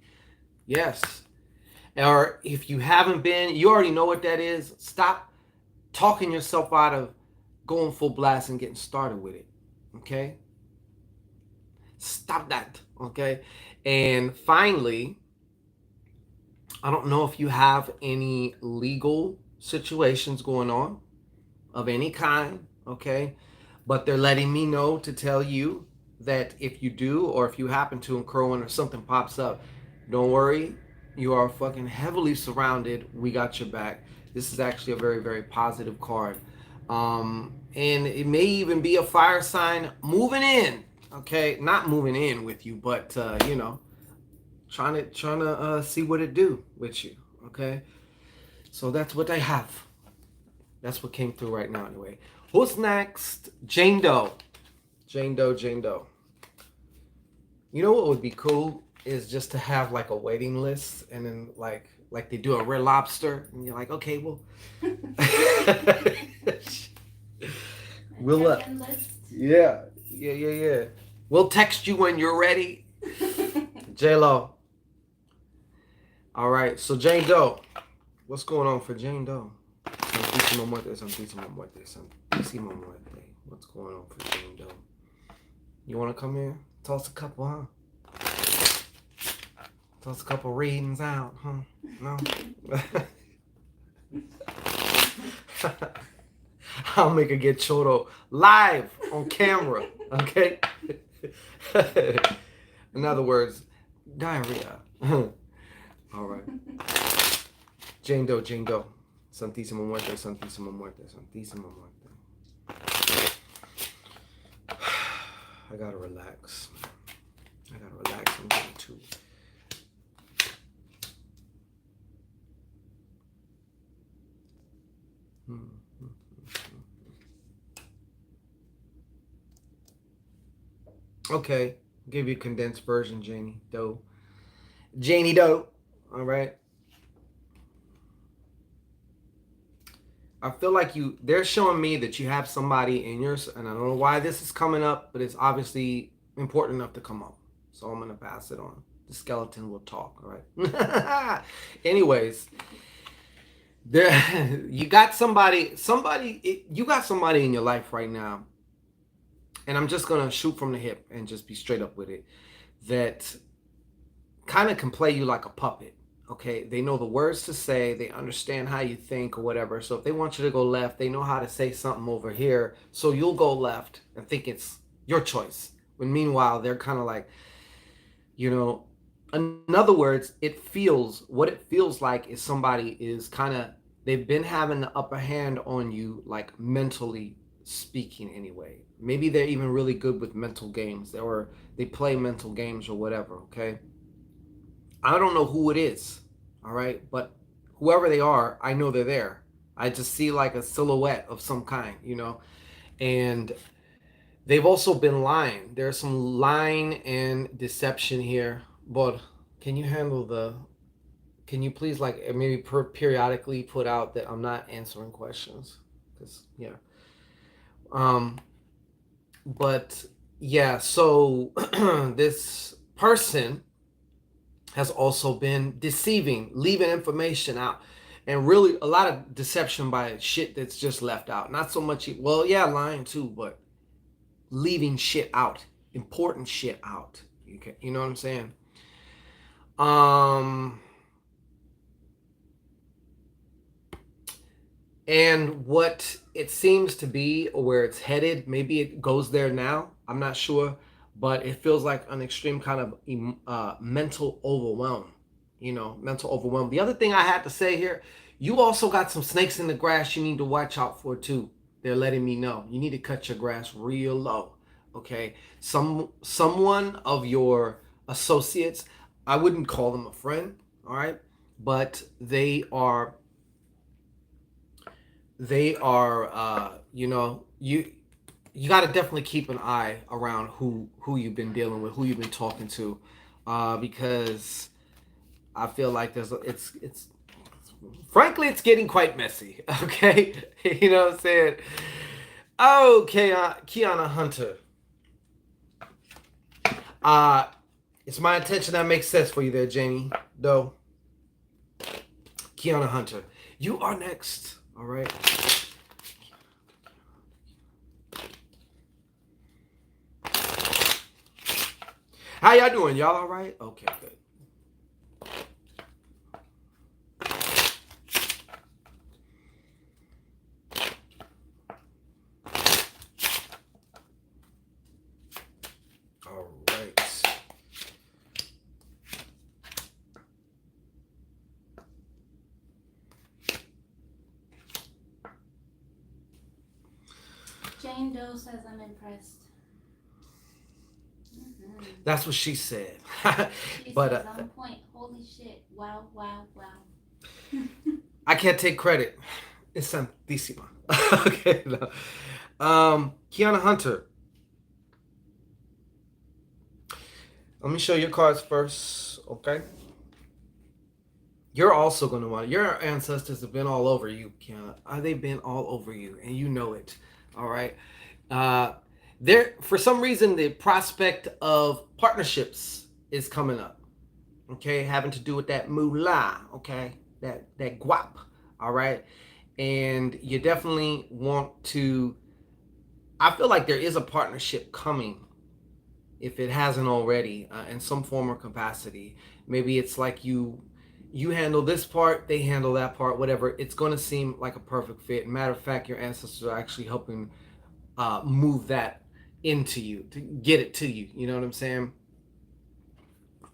Yes. Or if you haven't been, you already know what that is. Stop talking yourself out of going full blast and getting started with it. Okay? Stop that. Okay? And finally, I don't know if you have any legal situations going on of any kind, okay? But they're letting me know to tell you that if you do, or if you happen to incur one or something pops up, don't worry. You are fucking heavily surrounded. We got your back. This is actually a very, very positive card. And it may even be a fire sign moving in, okay? Not moving in with you, but, trying to see what it do with you, okay? So that's what I have. That's what came through right now, anyway. Who's next? Jane Doe. Jane Doe, Jane Doe. You know what would be cool is just to have like a waiting list, and then like they do a Red Lobster, and you're like, okay, well, we'll yeah. We'll text you when you're ready. J Lo. All right, so Jane Doe. What's going on for Jane Doe? Santísima Muerte, Santísima Muerte, Santísima Muerte. What's going on for Jane Doe? You want to come here? Toss a couple, huh? Toss a couple readings out, huh? No? I'll make her get choro live on camera, okay? In other words, diarrhea. All right. Jane Doe, Jane Doe. Santísima Muerte, Santísima Muerte, Santísima Muerte. I gotta relax. I gotta relax. I'm getting too. Okay, I'll give you a condensed version, Janie Doe. Janie Doe. All right. I feel like they're showing me that you have somebody in yours, and I don't know why this is coming up, but it's obviously important enough to come up. So I'm going to pass it on. The skeleton will talk, all right? Anyways, there you got you got somebody in your life right now, and I'm just going to shoot from the hip and just be straight up with it, that kind of can play you like a puppet. Okay, they know the words to say, they understand how you think or whatever. So if they want you to go left, they know how to say something over here, so you'll go left and think it's your choice, when meanwhile they're kind of like, you know, in other words, what it feels like is somebody is kind of, they've been having the upper hand on you, like mentally speaking anyway. Maybe they're even really good with mental games, or they play mental games or whatever. Okay, I don't know who it is, all right? But whoever they are, I know they're there. I just see like a silhouette of some kind, and they've also been lying. There's some lying and deception here. But can you handle can you please, like, maybe periodically put out that I'm not answering questions? Because, yeah. Um, but yeah, so this person has also been deceiving, leaving information out, and really a lot of deception by shit that's just left out. Not so much, well, yeah, lying too, but leaving shit out, important shit out. You know what I'm saying? Um, and what it seems to be, or where it's headed, maybe it goes there now. I'm not sure, but it feels like an extreme kind of mental overwhelm. Mental overwhelm. The other thing I had to say here, you also got some snakes in the grass you need to watch out for too. They're letting me know you need to cut your grass real low. Okay, someone of your associates, I wouldn't call them a friend, all right, but they are you got to definitely keep an eye around who you've been dealing with, who you've been talking to, because I feel like it's frankly, it's getting quite messy. Okay, you know what I'm saying? Okay, Kiana Hunter. uh it's my intention that makes sense for you there, Janie Doe. Kiana Hunter, you are next. All right. How y'all doing? Y'all all right? Okay, good. All right. Jane Doe says I'm impressed. That's what she said. She But says on point. Holy shit. Wow, wow, wow. I can't take credit. It's SANTISIMA. Okay. No. Kiana Hunter. Let me show your cards first, okay? You're also going to want your ancestors have been all over you, Kiana. They've been all over you, and you know it. All right. There, for some reason, the prospect of partnerships is coming up. Okay, having to do with that moolah. Okay, that guap. All right, and you definitely want to. I feel like there is a partnership coming, if it hasn't already, in some form or capacity. Maybe it's like you handle this part, they handle that part, whatever. It's going to seem like a perfect fit. Matter of fact, your ancestors are actually helping move that into you, to get it to you. You know what I'm saying?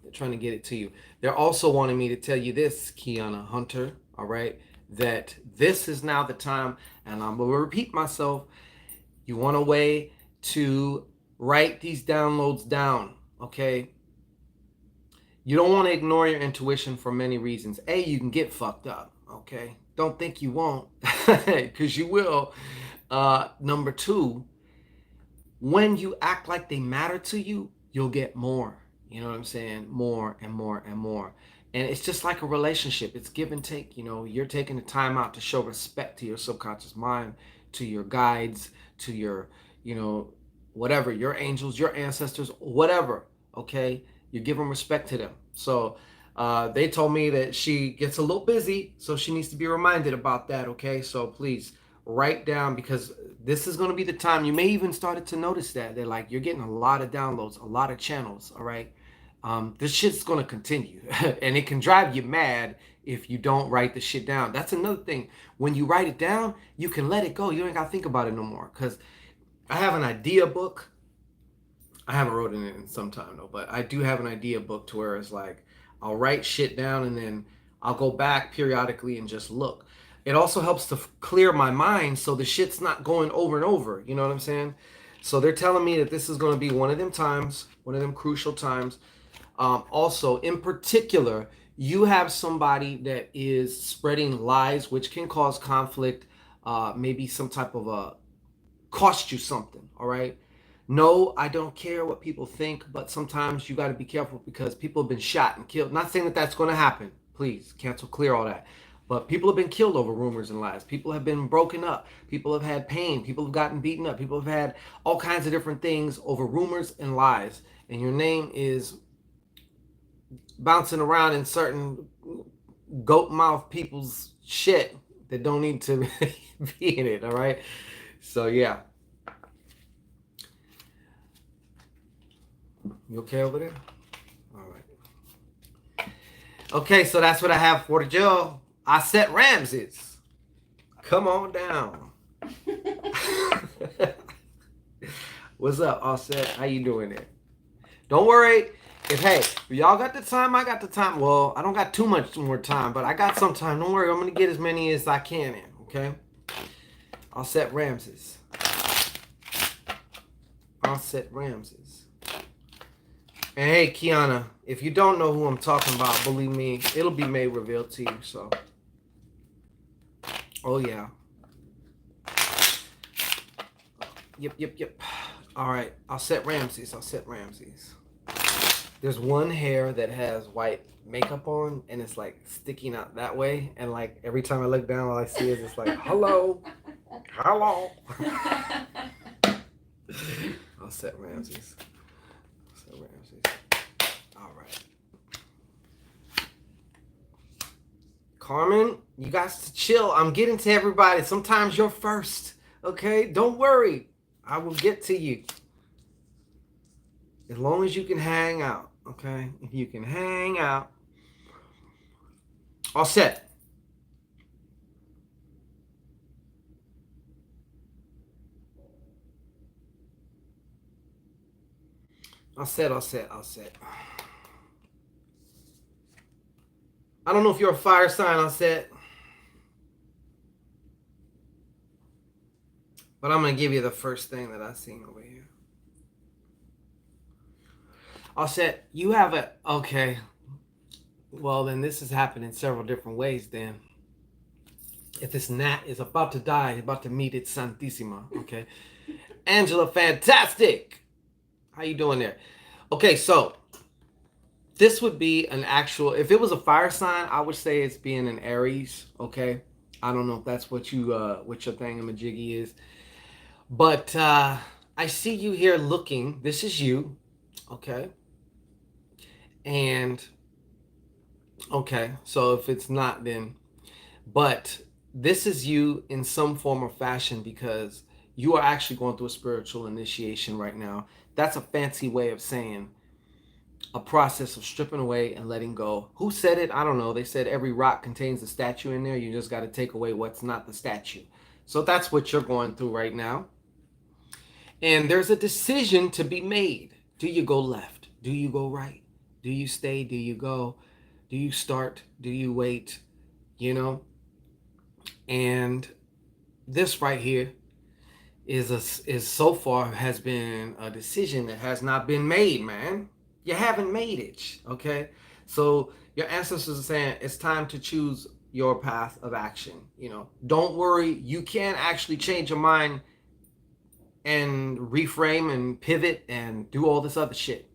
They're trying to get it to you. They're also wanting me to tell you this, Kiana Hunter, all right, that this is now the time, and I'm going to repeat myself. You want a way to write these downloads down, okay? You don't want to ignore your intuition for many reasons. A, you can get fucked up, okay? Don't think you won't, because you will. Number two, when you act like they matter to you, you'll get more. You know what I'm saying? More and more and more. And it's just like a relationship. It's give and take. You know, you're taking the time out to show respect to your subconscious mind, to your guides, to your, you know, whatever, your angels, your ancestors, whatever. Okay? You're giving respect to them. So they told me that she gets a little busy, so she needs to be reminded about that. Okay? So please write down, because this is going to be the time. You may even started to notice that they're like, you're getting a lot of downloads, a lot of channels. All right. This shit's going to continue and it can drive you mad if you don't write the shit down. That's another thing. When you write it down, you can let it go. You ain't got to think about it no more. Because I have an idea book. I haven't wrote it in some time though, but I do have an idea book to where it's like I'll write shit down and then I'll go back periodically and just look. It also helps to clear my mind so the shit's not going over and over. You know what I'm saying? So they're telling me that this is going to be one of them times, one of them crucial times. Also, in particular, you have somebody that is spreading lies, which can cause conflict, maybe some type of a cost you something. All right. No, I don't care what people think, but sometimes you got to be careful because people have been shot and killed. Not saying that that's going to happen. Please cancel clear all that. But people have been killed over rumors and lies. People have been broken up. People have had pain. People have gotten beaten up. People have had all kinds of different things over rumors and lies. And your name is bouncing around in certain goat mouth people's shit that don't need to be in it. All right. So, yeah. You okay over there? All right. Okay, so that's what I have for the Joe. I set Ramses. Come on down. What's up, Offset? How you doing there? Don't worry. If y'all got the time, I got the time. Well, I don't got too much more time, but I got some time. Don't worry. I'm gonna get as many as I can in. Okay. I'll set Ramses. I'll set Ramses. And hey, Kiana, if you don't know who I'm talking about, believe me, it'll be made revealed to you. So, oh yeah. Yep. All right, I'll set Ramses. There's one hair that has white makeup on, and it's like sticking out that way. And like every time I look down, all I see is it's like, hello. I'll set Ramses. All right. Carmen, you guys to chill. I'm getting to everybody. Sometimes you're first. Okay? Don't worry. I will get to you. As long as you can hang out. Okay? If you can hang out. All set. All set. I don't know if you're a fire sign, all set. But I'm going to give you the first thing that I seen over here. All set. You have a... Okay. Well, then this has happened in several different ways then. If this gnat is about to die, about to meet its SANTISIMA. Okay. Angela, fantastic. How you doing there? Okay, so this would be an actual, if it was a fire sign, I would say it's being an Aries, okay? I don't know if that's what you what your thingamajiggy is. But I see you here looking. This is you, okay? And okay, so if it's not, then, but this is you in some form or fashion because you are actually going through a spiritual initiation right now. That's a fancy way of saying a process of stripping away and letting go. Who said it? I don't know. They said every rock contains a statue in there. You just got to take away what's not the statue. So that's what you're going through right now. And there's a decision to be made. Do you go left? Do you go right? Do you stay? Do you go? Do you start? Do you wait? You know? And this right here is so far has been a decision that has not been made, man. You haven't made it, okay? So your ancestors are saying it's time to choose your path of action. Don't worry, you can actually change your mind and reframe and pivot and do all this other shit.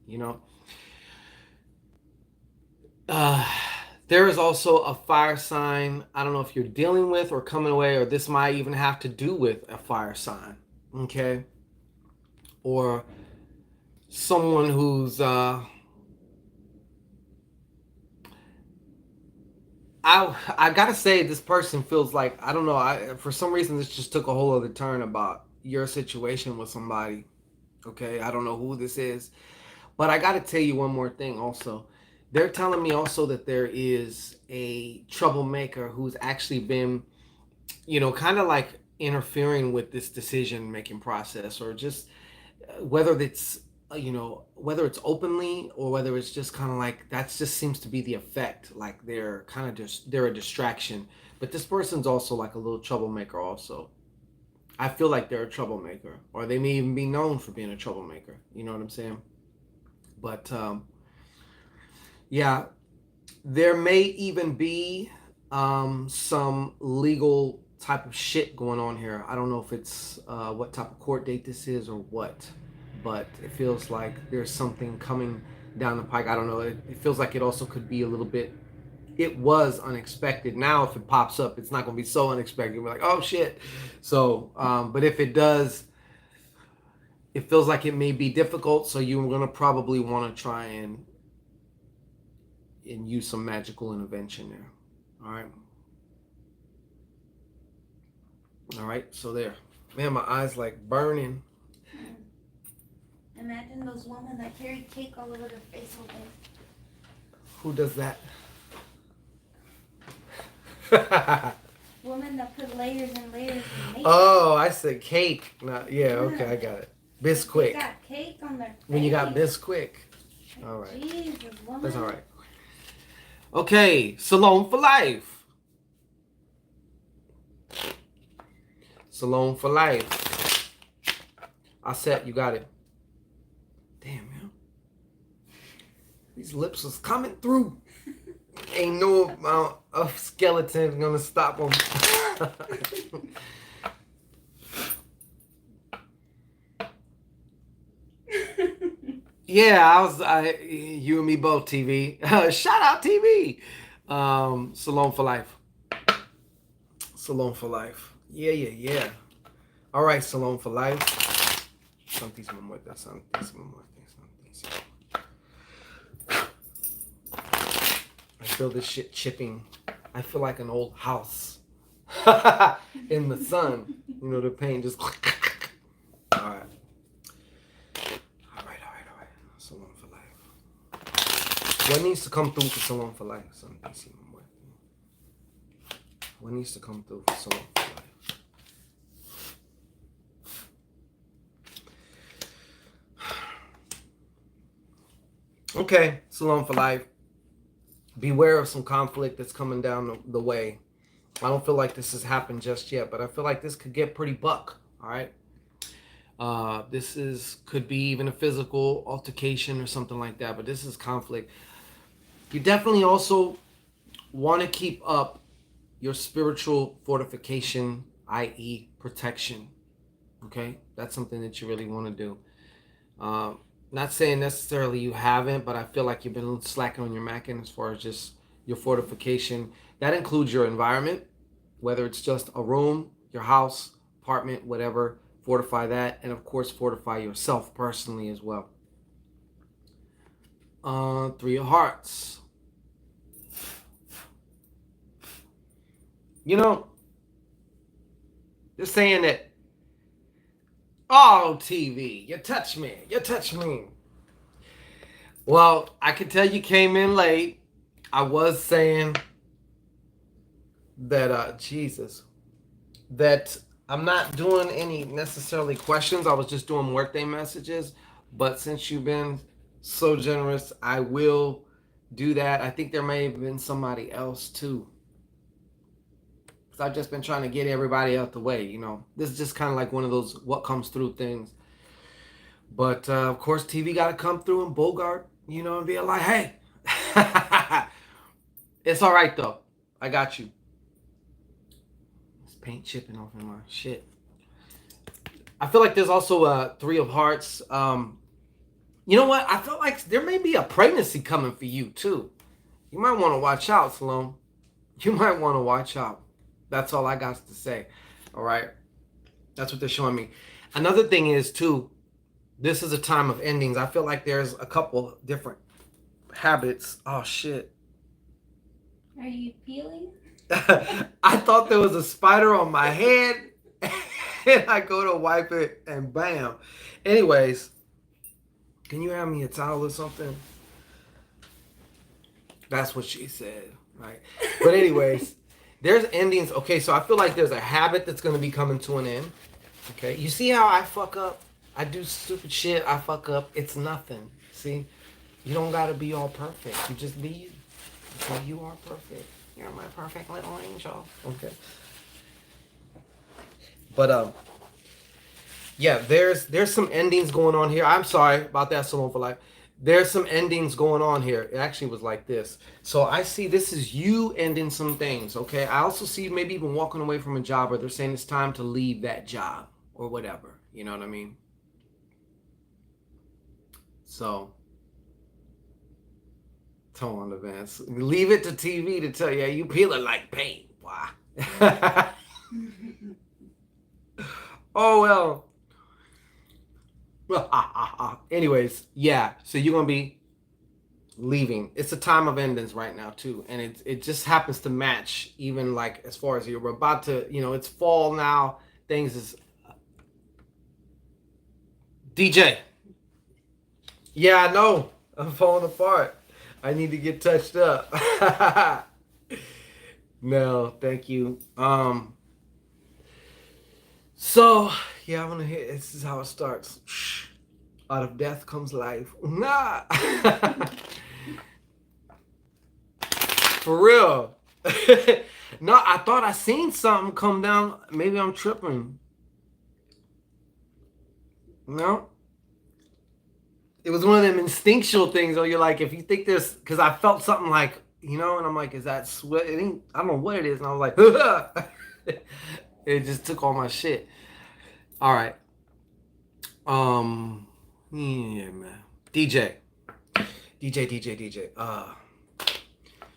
Uh, there is also a fire sign. I don't know if you're dealing with or coming away, or this might even have to do with a fire sign, okay? Or someone who's I gotta say, this person feels like, I don't know, for some reason this just took a whole other turn about your situation with somebody. Okay, I don't know who this is, but I gotta tell you one more thing also. They're telling me also that there is a troublemaker who's actually been, kind of like interfering with this decision making process, or just whether it's whether it's openly or whether it's just kind of like that just seems to be the effect, like they're kind of just they're a distraction. But this person's also like a little troublemaker also. I feel like they're a troublemaker, or they may even be known for being a troublemaker, you know what I'm saying? But yeah, there may even be some legal type of shit going on here. I don't know if it's what type of court date this is or what, but it feels like there's something coming down the pike. I don't know. It feels like it also could be a little bit. It was unexpected. Now, if it pops up, it's not going to be so unexpected. We're like, oh shit. So, but if it does, it feels like it may be difficult. So you're going to probably want to try and use some magical intervention there. All right. All right. So there. Man, my eyes like burning. Imagine those women that carry cake all over their face all day. Who does that? Women that put layers and layers of makeup. Oh, I said cake. Yeah, okay, I got it. Bisquick. They got cake on their face. When you got Bisquick. All right. Jesus, woman. That's all right. Okay, Salome for life. Salome for life. I said you got it. Damn, man. These lips was coming through. Ain't no amount of skeleton gonna stop them. Yeah, you and me both, TV. Shout out, TV. Salome for life. Salome for life. Yeah. All right, Salome for life. Santísima muerte, santísima muerte, santísima. I feel this shit chipping. I feel like an old house in the sun. The paint just. All right. Salome for life. What needs to come through for Salome for life? Santísima muerte. What needs to come through for Salome for life? Okay, Salome for life. Beware of some conflict that's coming down the way. I don't feel like this has happened just yet, but I feel like this could get pretty buck. All right. Could be even a physical altercation or something like that, but this is conflict. You definitely also want to keep up your spiritual fortification, i.e. protection. Okay? That's something that you really want to do. Not saying necessarily you haven't, but I feel like you've been slacking on your macking as far as just your fortification. That includes your environment, whether it's just a room, your house, apartment, whatever. Fortify that, and of course fortify yourself personally as well. Three of Hearts. They're saying that, oh, TV, you touch me. Well, I can tell you came in late. I was saying that, Jesus, that I'm not doing any necessarily questions. I was just doing Muerte messages. But since you've been so generous, I will do that. I think there may have been somebody else too. because I've just been trying to get everybody out the way. You know, this is just kind of like one of those what comes through things. But of course, TV got to come through and Bogart, you know, and be like, hey, it's all right though. I got you. It's paint chipping off in my shit. I feel like there's also a Three of Hearts. You know what? I feel like there may be a pregnancy coming for you too. You might want to watch out, Salome. You might want to watch out. That's all I got to say. All right. That's what they're showing me. Another thing is too, this is a time of endings. I feel like there's a couple different habits. Oh shit. Are you peeling? I thought there was a spider on my head. And I go to wipe it and bam. Anyways, can you have me a towel or something? That's what she said, right? But anyways, there's endings. Okay, so I feel like there's a habit that's going to be coming to an end. Okay, you see how I fuck up? I do stupid shit. I fuck up. It's nothing. See, you don't got to be all perfect. You just be you. Okay, you are perfect. You're my perfect little angel. Okay. But yeah, there's some endings going on here. I'm sorry about that, Salome for Life. There's some endings going on here. It actually was like this. So I see this is you ending some things, okay? I also see you maybe even walking away from a job, or they're saying it's time to leave that job or whatever. You know what I mean? So, tone on the Vance. Leave it to TV to tell you, you peeling like paint. Why? Oh, well. Anyways, yeah. So you're going to be leaving. It's a time of endings right now too, and it just happens to match even like as far as you're about to, you know, it's fall now. Things is DJ. Yeah, I know. I'm falling apart. I need to get touched up. No, thank you. So yeah, I'm gonna hit. This is how it starts. Out of death comes life. Nah. For real. No, I thought I seen something come down. Maybe I'm tripping. No. It was one of them instinctual things where you're like, if you think there's, because I felt something like, you know, and I'm like, is that sweat? It ain't, I don't know what it is. And I was like, it just took all my shit. All right. Yeah, man. DJ.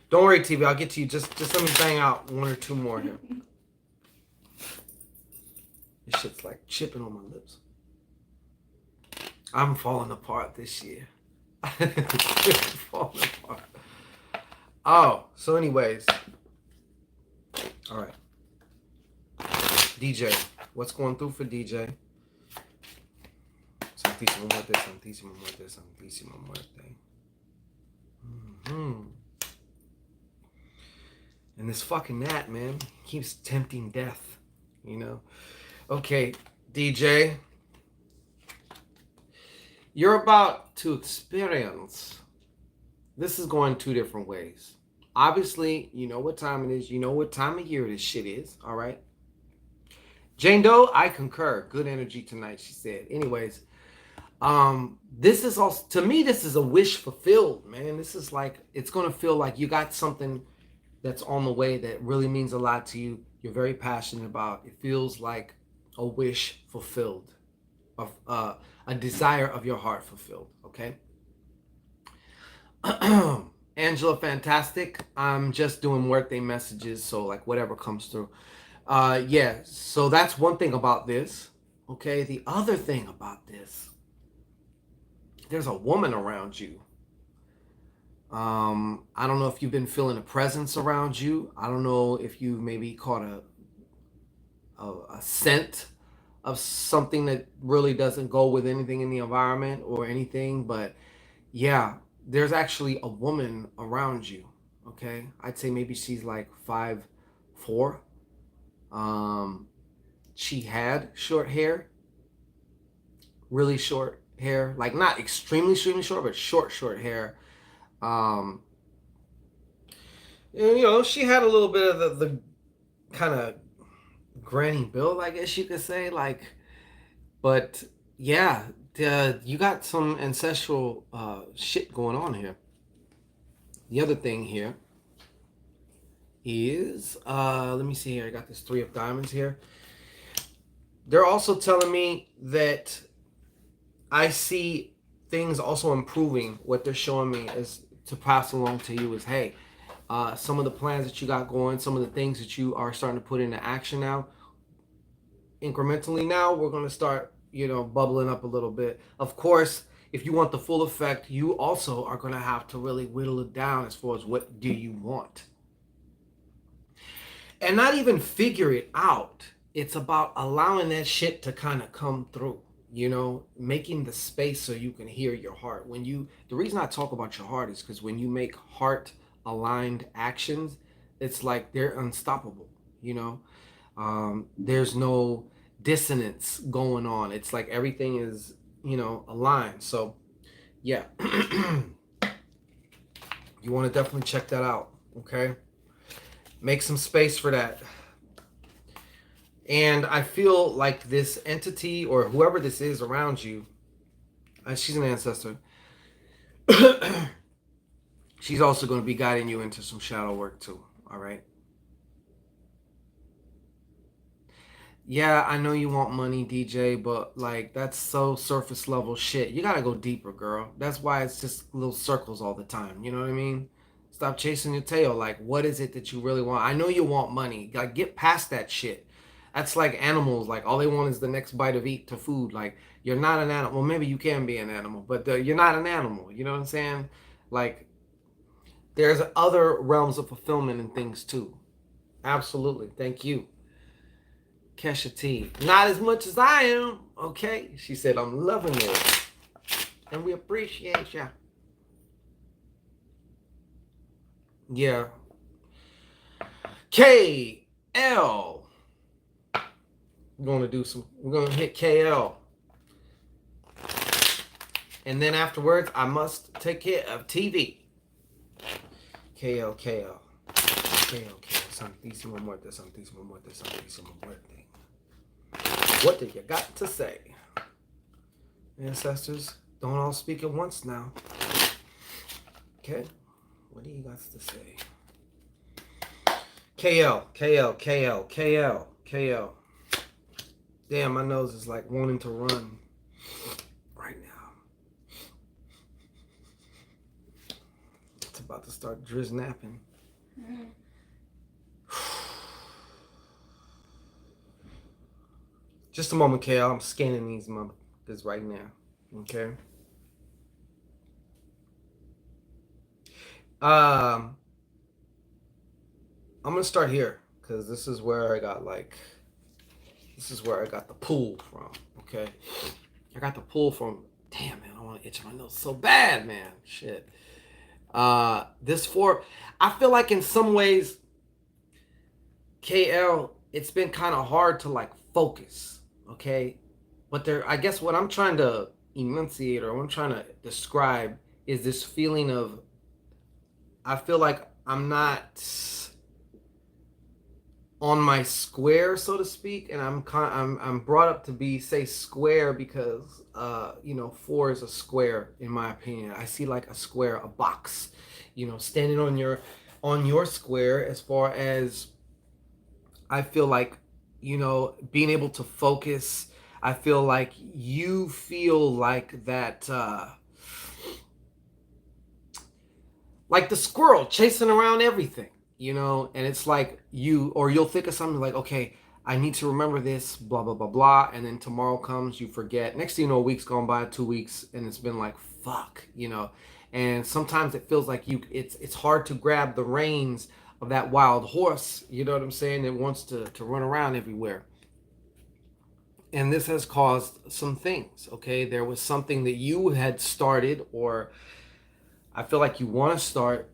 Don't worry, TV. I'll get to you. Just let me bang out one or two more here. This shit's like chipping on my lips. I'm falling apart this year. Falling apart. Oh, so anyways. All right. DJ. What's going through for DJ? Santísima Muerte, Santísima Muerte, Santísima Muerte. Mm-hmm. And this fucking gnat, man, keeps tempting death, you know? Okay, DJ. You're about to experience. This is going two different ways. Obviously, you know what time it is. You know what time of year this shit is, all right? Jane Doe, I concur. Good energy tonight, she said. Anyways, this is also, to me, this is a wish fulfilled, man. This is like, it's going to feel like you got something that's on the way that really means a lot to you. You're very passionate about. It feels like a wish fulfilled, of a desire of your heart fulfilled, okay? Angela, fantastic. I'm just doing Muerte messages, so like whatever comes through. Yeah, so that's one thing about this, okay? The other thing about this, there's a woman around you. I don't know if you've been feeling a presence around you. I don't know if you maybe caught a scent of something that really doesn't go with anything in the environment or anything, but yeah, there's actually a woman around you, okay? I'd say maybe she's like 5'4". She had short hair, really short hair, like not extremely short, but short hair. You know, she had a little bit of the kind of granny build, I guess you could say. Like, but yeah, you got some ancestral shit going on here. The other thing here is, let me see here. I got this 3 of diamonds here. They're also telling me that I see things also improving. What they're showing me is to pass along to you is, hey, some of the plans that you got going, some of the things that you are starting to put into action now, incrementally now, we're going to start, bubbling up a little bit. Of course, if you want the full effect, you also are going to have to really whittle it down as far as what do you want. And not even figure it out. It's about allowing that shit to kind of come through, making the space so you can hear your heart. The reason I talk about your heart is because when you make heart aligned actions, it's like they're unstoppable, there's no dissonance going on. It's like everything is, aligned. So yeah, you want to definitely check that out. Okay, make some space for that. And I feel like this entity or whoever this is around you, she's an ancestor. She's also going to be guiding you into some shadow work too. All right. Yeah, I know you want money, DJ, but like that's so surface level shit. You gotta go deeper, girl. That's why it's just little circles all the time. You know what I mean? Stop chasing your tail. Like, what is it that you really want? I know you want money. Like, get past that shit. That's like animals. Like, all they want is the next bite of eat to food. Like, you're not an animal. Well, maybe you can be an animal, but you're not an animal. You know what I'm saying? Like, there's other realms of fulfillment and things too. Absolutely. Thank you. Kesha T. Not as much as I am, okay? She said, I'm loving it. And we appreciate ya. Yeah. KL. We're gonna hit KL. And then afterwards, I must take care of TV. KL. Santísima Muerte, Santísima Muerte, Santísima Muerte. What do you got to say? Ancestors, don't all speak at once now. Okay, what do you got to say? KL. Damn, my nose is like wanting to run right now. It's about to start driznapping. Mm-hmm. Just a moment, KL. I'm scanning these motherfuckers right now. Okay. I'm gonna start here because this is where I got the pull from. Okay. I got the pull from. Damn, man, I want to itch my nose so bad, man. Shit. I feel like in some ways, KL, it's been kind of hard to like focus. Okay, but I guess what I'm trying to enunciate or what I'm trying to describe is this feeling of, I feel like I'm not on my square, so to speak, and I'm brought up to be say square because 4 is a square in my opinion. I see like a square, a box, standing on your square as far as I feel like being able to focus. I feel like you feel like that, like the squirrel chasing around everything, and it's like you'll think of something like, okay, I need to remember this, blah, blah, blah, blah. And then tomorrow comes, you forget. Next thing you know, a week's gone by, 2 weeks, and it's been like, fuck, And sometimes it feels like it's hard to grab the reins of that wild horse, you know what I'm saying, that wants to run around everywhere. And this has caused some things, okay? There was something that you had started, or I feel like you want to start.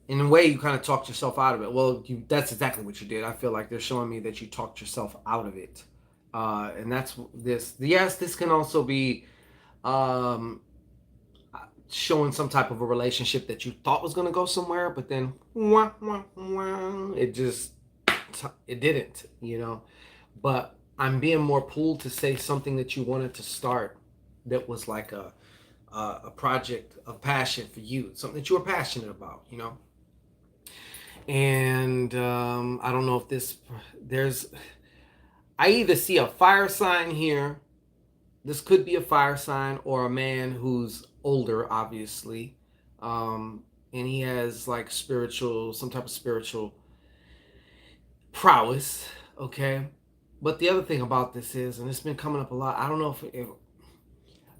In a way, you kind of talked yourself out of it. Well, that's exactly what you did. I feel like they're showing me that you talked yourself out of it. And that's this. Yes, this can also be showing some type of a relationship that you thought was going to go somewhere, but then wah, wah, wah, it didn't, you know. But I'm being more pulled to say something that you wanted to start that was like a project of passion for you, something that you were passionate about, you know. And I don't know if I either see a fire sign here. This could be a fire sign, or a man who's older, obviously, and he has like some type of spiritual prowess. Okay, but the other thing about this is, and it's been coming up a lot. I don't know if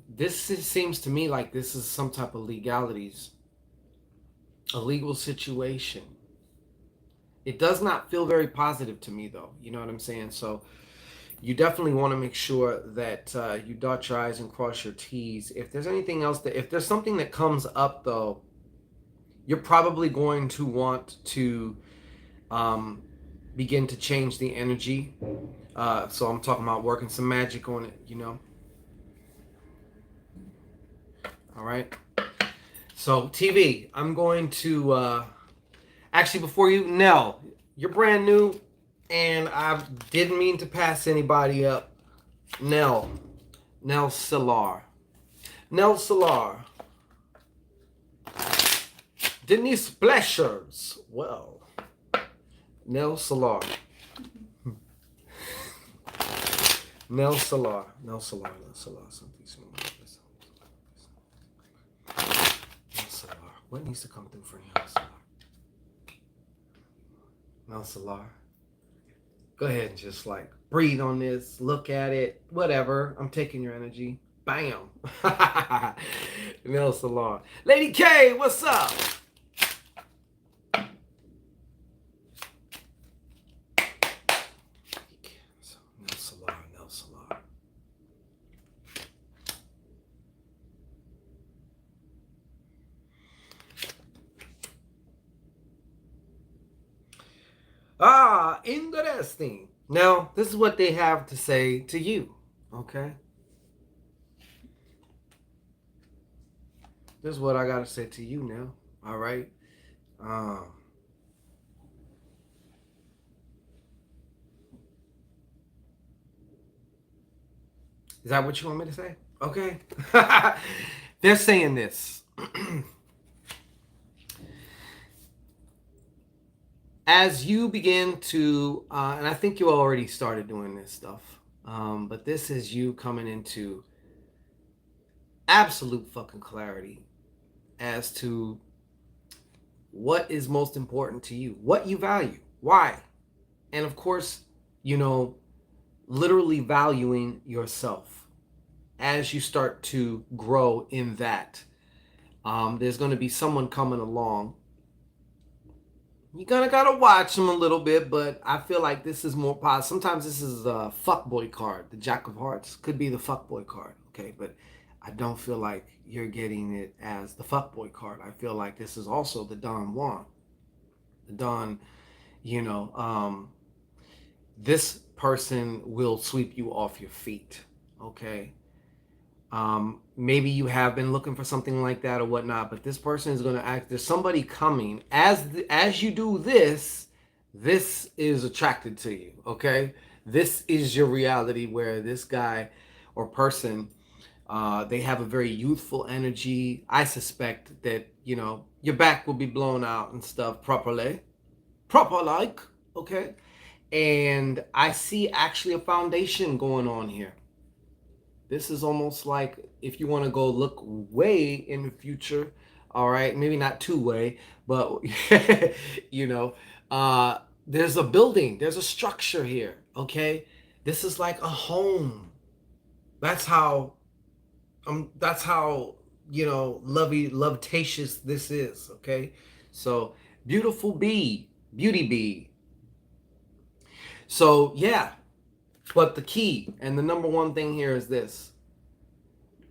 this seems to me like this is some type of legalities, a legal situation. It does not feel very positive to me, though. You know what I'm saying? So you definitely want to make sure that you dot your I's and cross your T's. If there's anything else if there's something that comes up, though, you're probably going to want to begin to change the energy. So I'm talking about working some magic on it, you know. All right. So TV, I'm going to actually, before you, Nell, you're brand new, and I didn't mean to pass anybody up. Nell Solar. Nell Solar. Denise Bleshers. Well, Nell Solar. Nell Solar. SANTISIMA. Nell Solar. What needs to come through for Nell Solar? Nell Solar. Go ahead and just like breathe on this, look at it, whatever. I'm taking your energy. Bam. Nell Solar. Lady K, what's up? Nell Solar. Ah, interesting. Now, this is what they have to say to you, okay? This is what I got to say to you now, all right? Is that what you want me to say? Okay. They're saying this. As you begin to, and I think you already started doing this stuff, but this is you coming into absolute fucking clarity as to what is most important to you, what you value, why. And of course, you know, literally valuing yourself as you start to grow in that. There's going to be someone coming along. You gotta watch them a little bit, but I feel like this is more positive. Sometimes this is a fuckboy card. The Jack of Hearts could be the fuckboy card, okay? But I don't feel like you're getting it as the fuckboy card. I feel like this is also the Don Juan. The Don, you know, this person will sweep you off your feet, okay? Maybe you have been looking for something like that or whatnot, but this person is going to act. There's somebody coming. As you do this is attracted to you, okay? This is your reality, where this guy or person, they have a very youthful energy. I suspect that, you know, your back will be blown out and stuff proper like, okay? And I see actually a foundation going on here. This is almost like if you want to go look way in the future, all right, maybe not two way, but you know, there's a building, there's a structure here, okay? This is like a home. That's how, you know, lovetacious this is, okay? So beautiful bee, beauty bee. So yeah. But the key and the number one thing here is this.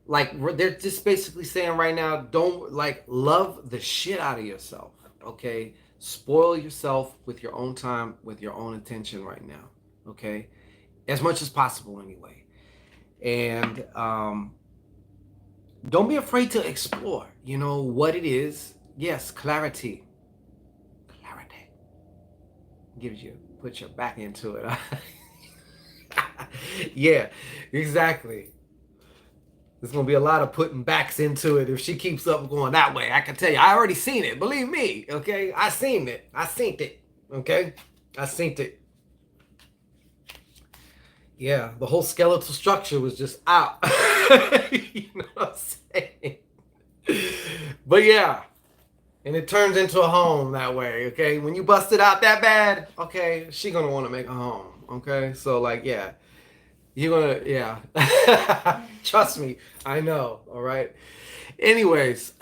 Like, they're just basically saying right now, don't, like, love the shit out of yourself, okay? Spoil yourself with your own time, with your own attention right now, okay? As much as possible anyway. And don't be afraid to explore, you know, what it is. Yes, clarity. Clarity. Gives you, put your back into it. Yeah, exactly. There's gonna be a lot of putting backs into it if she keeps up going that way. I can tell you, I already seen it. Believe me, okay? I seen it. I seen it. Okay? I seen it. Yeah, the whole skeletal structure was just out. You know what I'm saying? But yeah, and it turns into a home that way, okay? When you bust it out that bad, okay, she gonna want to make a home, okay? So like, yeah, you're gonna, yeah. Trust me, I know, all right? Anyways,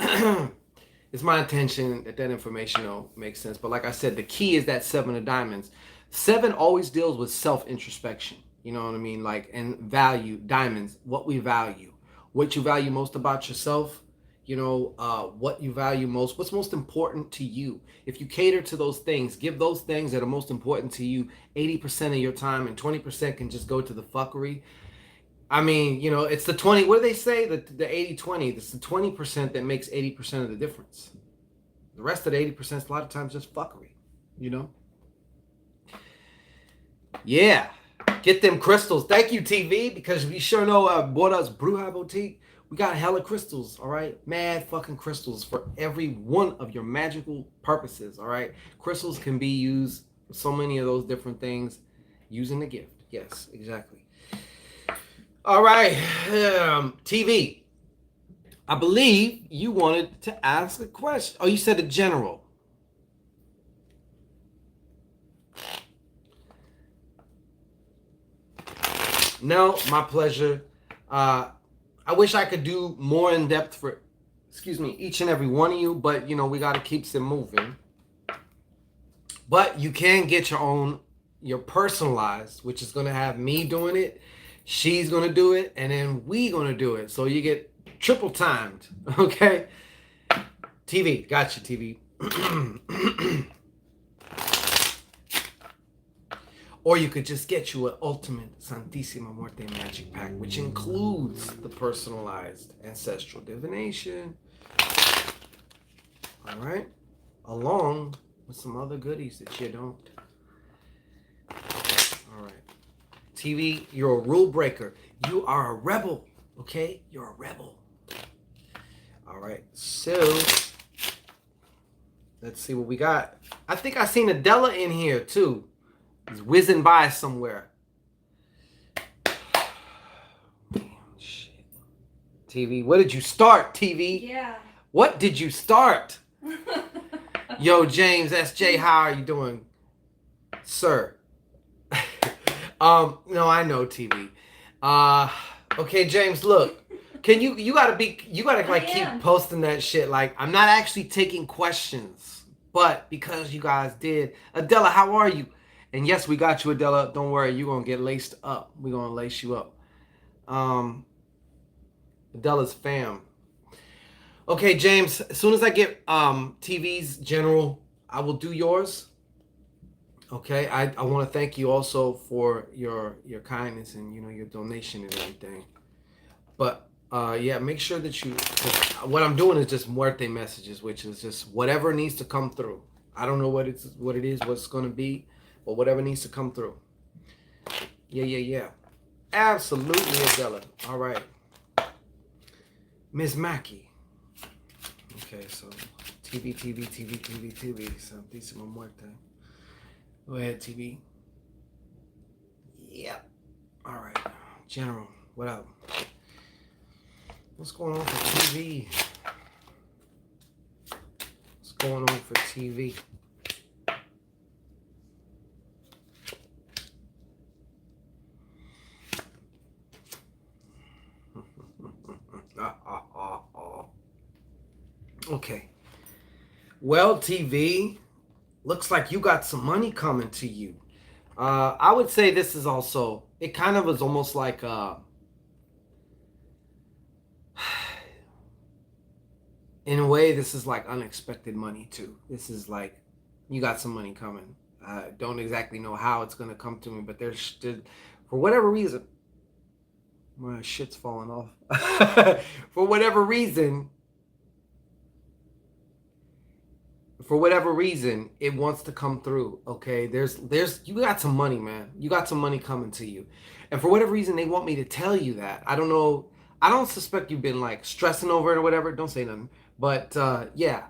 it's my intention that that information will make sense. But like I said, the key is that 7 of diamonds. 7 always deals with self-introspection. You know what I mean? Like, and value, diamonds, what we value. What you value most about yourself, you know, what you value most, what's most important to you. If you cater to those things, give those things that are most important to you 80% of your time, and 20% can just go to the fuckery. I mean, you know, it's the 20, what do they say? The 80-20. It's the 20% that makes 80% of the difference. The rest of the 80% is a lot of times just fuckery, you know? Yeah. Get them crystals. Thank you, TV, because we sure know bought us Bruja Boutique. We got hella crystals, all right? Mad fucking crystals for every one of your magical purposes, all right? Crystals can be used for so many of those different things using the gift. Yes, exactly. All right, TV. I believe you wanted to ask a question. Oh, you said a general. No, my pleasure. I wish I could do more in depth for, excuse me, each and every one of you, but you know, we got to keep them moving. But you can get your own, your personalized, which is going to have me doing it, she's going to do it, and then we going to do it. So you get triple timed, okay? TV, gotcha, TV. Or you could just get you an ultimate Santisima Muerte magic pack, which includes the personalized ancestral divination. All right? Along with some other goodies that you don't. All right. TV, you're a rule breaker. You are a rebel, okay? You're a rebel. All right. So, let's see what we got. I think I seen Adela in here, too. He's whizzing by somewhere. Damn shit. TV, what did you start, TV? Yeah. What did you start? Yo, James, SJ, how are you doing, sir? No, I know, TV. Okay, James, look. Can you gotta like keep posting that shit. Like, I'm not actually taking questions, but because you guys did. Adela, how are you? And yes, we got you, Adela. Don't worry, you're gonna get laced up. We're gonna lace you up. Adela's fam. Okay, James, as soon as I get TV's general, I will do yours. Okay, I want to thank you also for your kindness and, you know, your donation and everything. But yeah, make sure that you, what I'm doing is just muerte messages, which is just whatever needs to come through. I don't know what it is, what's going to be, but whatever needs to come through. Yeah. Absolutely, Adela. All right. Miss Mackie. Okay, so TV, Santísima Muerte. Go ahead, TV. Yep. All right. General, what up? What's going on for TV? What's going on for TV? Okay. Well, TV, looks like you got some money coming to you. I would say this is also, it kind of is almost like in a way, this is like unexpected money too. This is like, you got some money coming. Don't exactly know how it's going to come to me, but there's, for whatever reason, My shit's falling off. For whatever reason, it wants to come through. Okay, you got some money, man. You got some money coming to you, and for whatever reason, they want me to tell you that. I don't know. I don't suspect you've been like stressing over it or whatever. Don't say nothing. But yeah,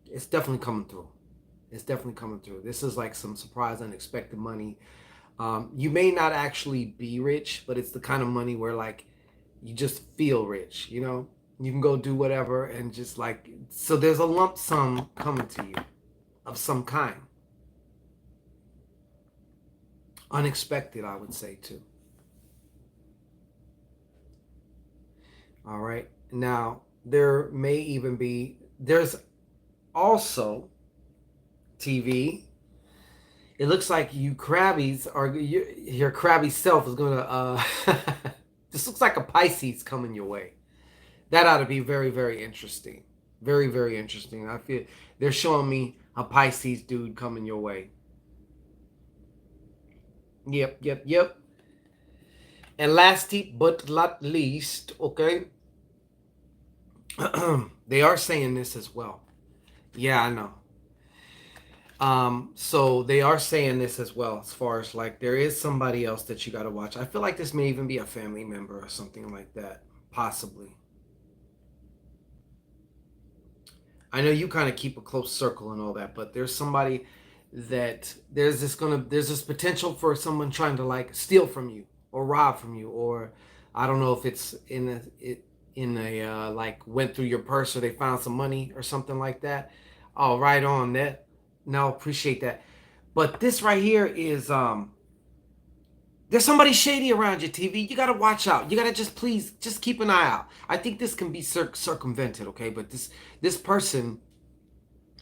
it's definitely coming through. It's definitely coming through. This is like some surprise, unexpected money. You may not actually be rich, but it's the kind of money where like you just feel rich. You know, you can go do whatever and just like, so there's a lump sum coming to you of some kind. Unexpected, I would say, too. All right. Now, there's also TV. It looks like your crabby self is gonna, this looks like a Pisces coming your way. That ought to be very, very interesting. Very, very interesting. I feel they're showing me a Pisces dude coming your way. Yep. And last but not least, okay, they are saying this as well. Yeah, I know. So they are saying this as well, as far as like there is somebody else that you got to watch. I feel like this may even be a family member or something like that, possibly. I know you kind of keep a close circle and all that, but there's somebody that there's this potential for someone trying to like steal from you or rob from you, or I don't know if it's in a like went through your purse or they found some money or something like that. Oh, right on that. No, appreciate that. But this right here is there's somebody shady around your TV. You gotta watch out. You gotta just keep an eye out. I think this can be circumvented, okay? But this person,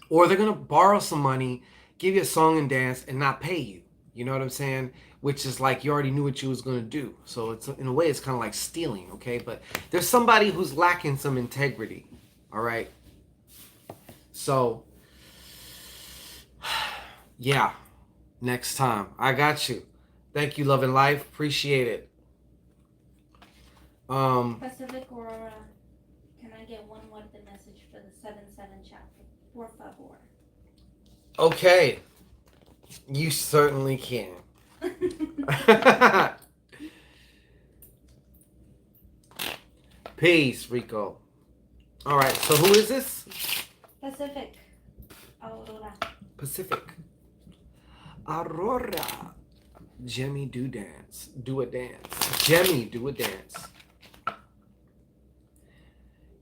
or they're gonna borrow some money, give you a song and dance, and not pay you. You know what I'm saying? Which is like you already knew what you was gonna do. So it's in a way it's kind of like stealing, okay? But there's somebody who's lacking some integrity. All right. So yeah, next time I got you. Thank you, Love and Life. Appreciate it. Pacific Aurora, can I get one muerte message for the 7-7 chapter? Por favor. Okay. You certainly can. Peace, Rico. All right, so who is this? Pacific Aurora. Pacific Aurora. Jemmy do a dance. Jemmy do a dance.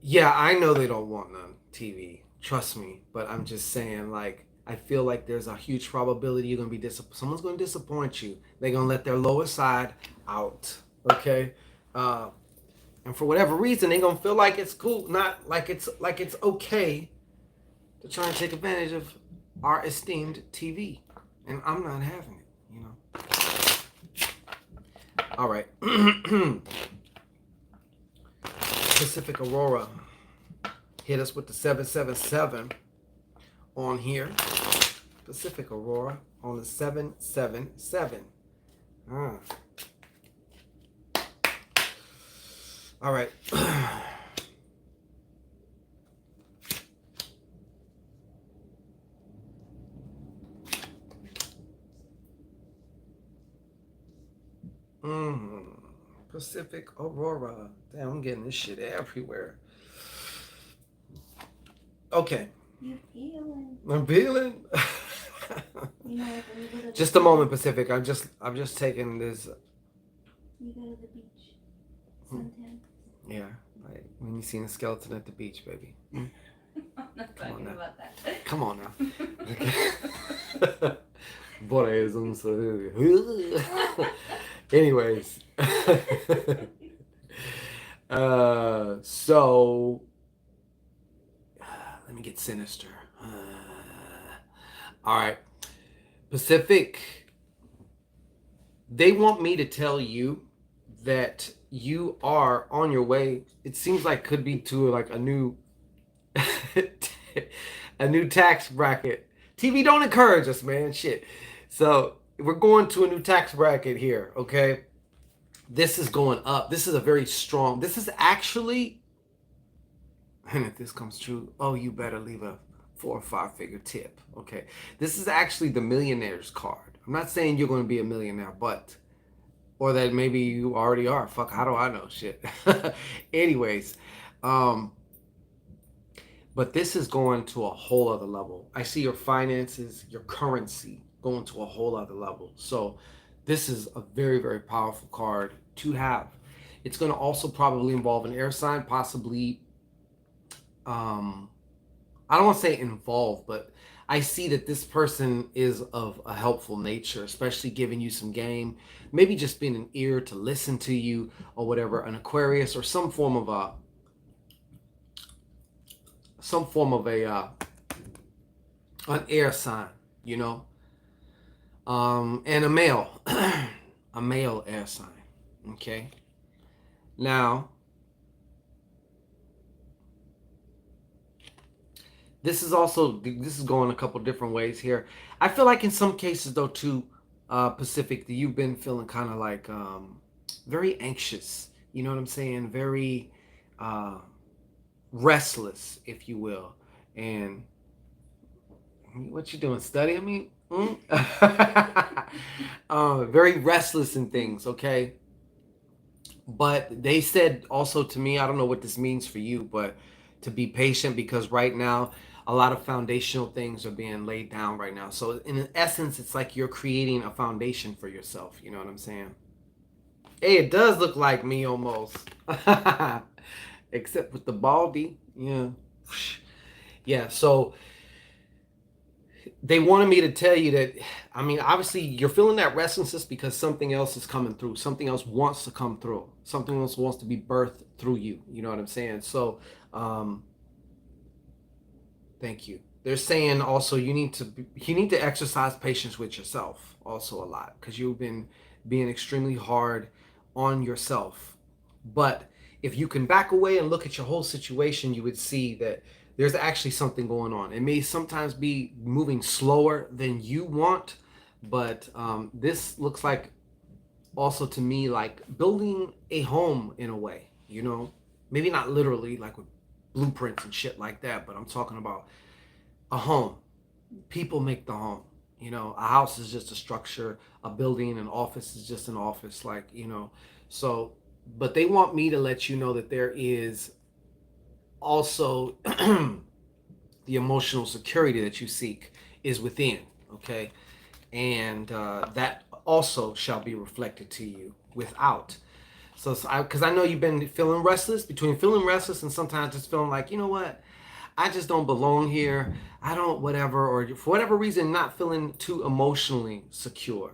Yeah, I know they don't want none TV. Trust me. But I'm just saying, like, I feel like there's a huge probability you're going to be someone's going to disappoint you. They're going to let their lower side out. Okay? And for whatever reason, they're going to feel like it's cool. Not like it's okay to try and take advantage of our esteemed TV. And I'm not having it, you know. All right. Pacific Aurora. Hit us with the 777 on here. Pacific Aurora on the 777. All right. Pacific Aurora. Damn, I'm getting this shit everywhere. Okay. You feeling? I'm feeling. You know, Just a moment, Pacific. I'm just taking this. You go to the beach. Suntan. Yeah, like when you seen a skeleton at the beach, baby. I'm not talking about that. Come on now. Bora is anyways. So let me get sinister. All right. Pacific, they want me to tell you that you are on your way. It seems like could be to like a new a new tax bracket. TV don't encourage us, man. Shit. So we're going to a new tax bracket here, okay? This is going up. This is a very strong, this is actually, and if this comes true, oh, you better leave a 4 or 5 figure tip. Okay. This is actually the millionaire's card. I'm not saying you're going to be a millionaire, but, or that maybe you already are. Fuck, how do I know? Shit. Anyways, um, but this is going to a whole other level. I see your finances, your currency going to a whole other level. So this is a very, very powerful card to have. It's going to also probably involve an air sign, possibly, I don't want to say involved, but I see that this person is of a helpful nature, especially giving you some game, maybe just being an ear to listen to you or whatever, an Aquarius or some form of an air sign, you know, and a male, a male air sign. Okay. Now, this is going a couple different ways here. I feel like in some cases though too, Pacific, that you've been feeling kind of like very anxious. You know what I'm saying? Very uh, restless, if you will. And what you doing? Studying me? Mm? Very restless in things. Okay. But they said also to me, I don't know what this means for you, but to be patient because right now a lot of foundational things are being laid down right now. So in essence, it's like you're creating a foundation for yourself. You know what I'm saying? Hey, it does look like me almost. Except with the baldy. Yeah. Yeah, so they wanted me to tell you that, I mean, obviously you're feeling that restlessness because something else is coming through. Something else wants to come through. Something else wants to be birthed through you. You know what I'm saying? So, thank you. They're saying also you need to exercise patience with yourself also a lot because you've been being extremely hard on yourself. But if you can back away and look at your whole situation, you would see that there's actually something going on. It may sometimes be moving slower than you want, but this looks like also to me like building a home in a way, you know, maybe not literally like with blueprints and shit like that, but I'm talking about a home. People make the home. You know, a house is just a structure, a building, an office is just an office, like, you know. So, but they want me to let you know that there is also the emotional security that you seek is within, okay? And that also shall be reflected to you without. So, because I know you've been feeling restless, between feeling restless and sometimes just feeling like, you know what, I just don't belong here. I don't, whatever, or for whatever reason, not feeling too emotionally secure.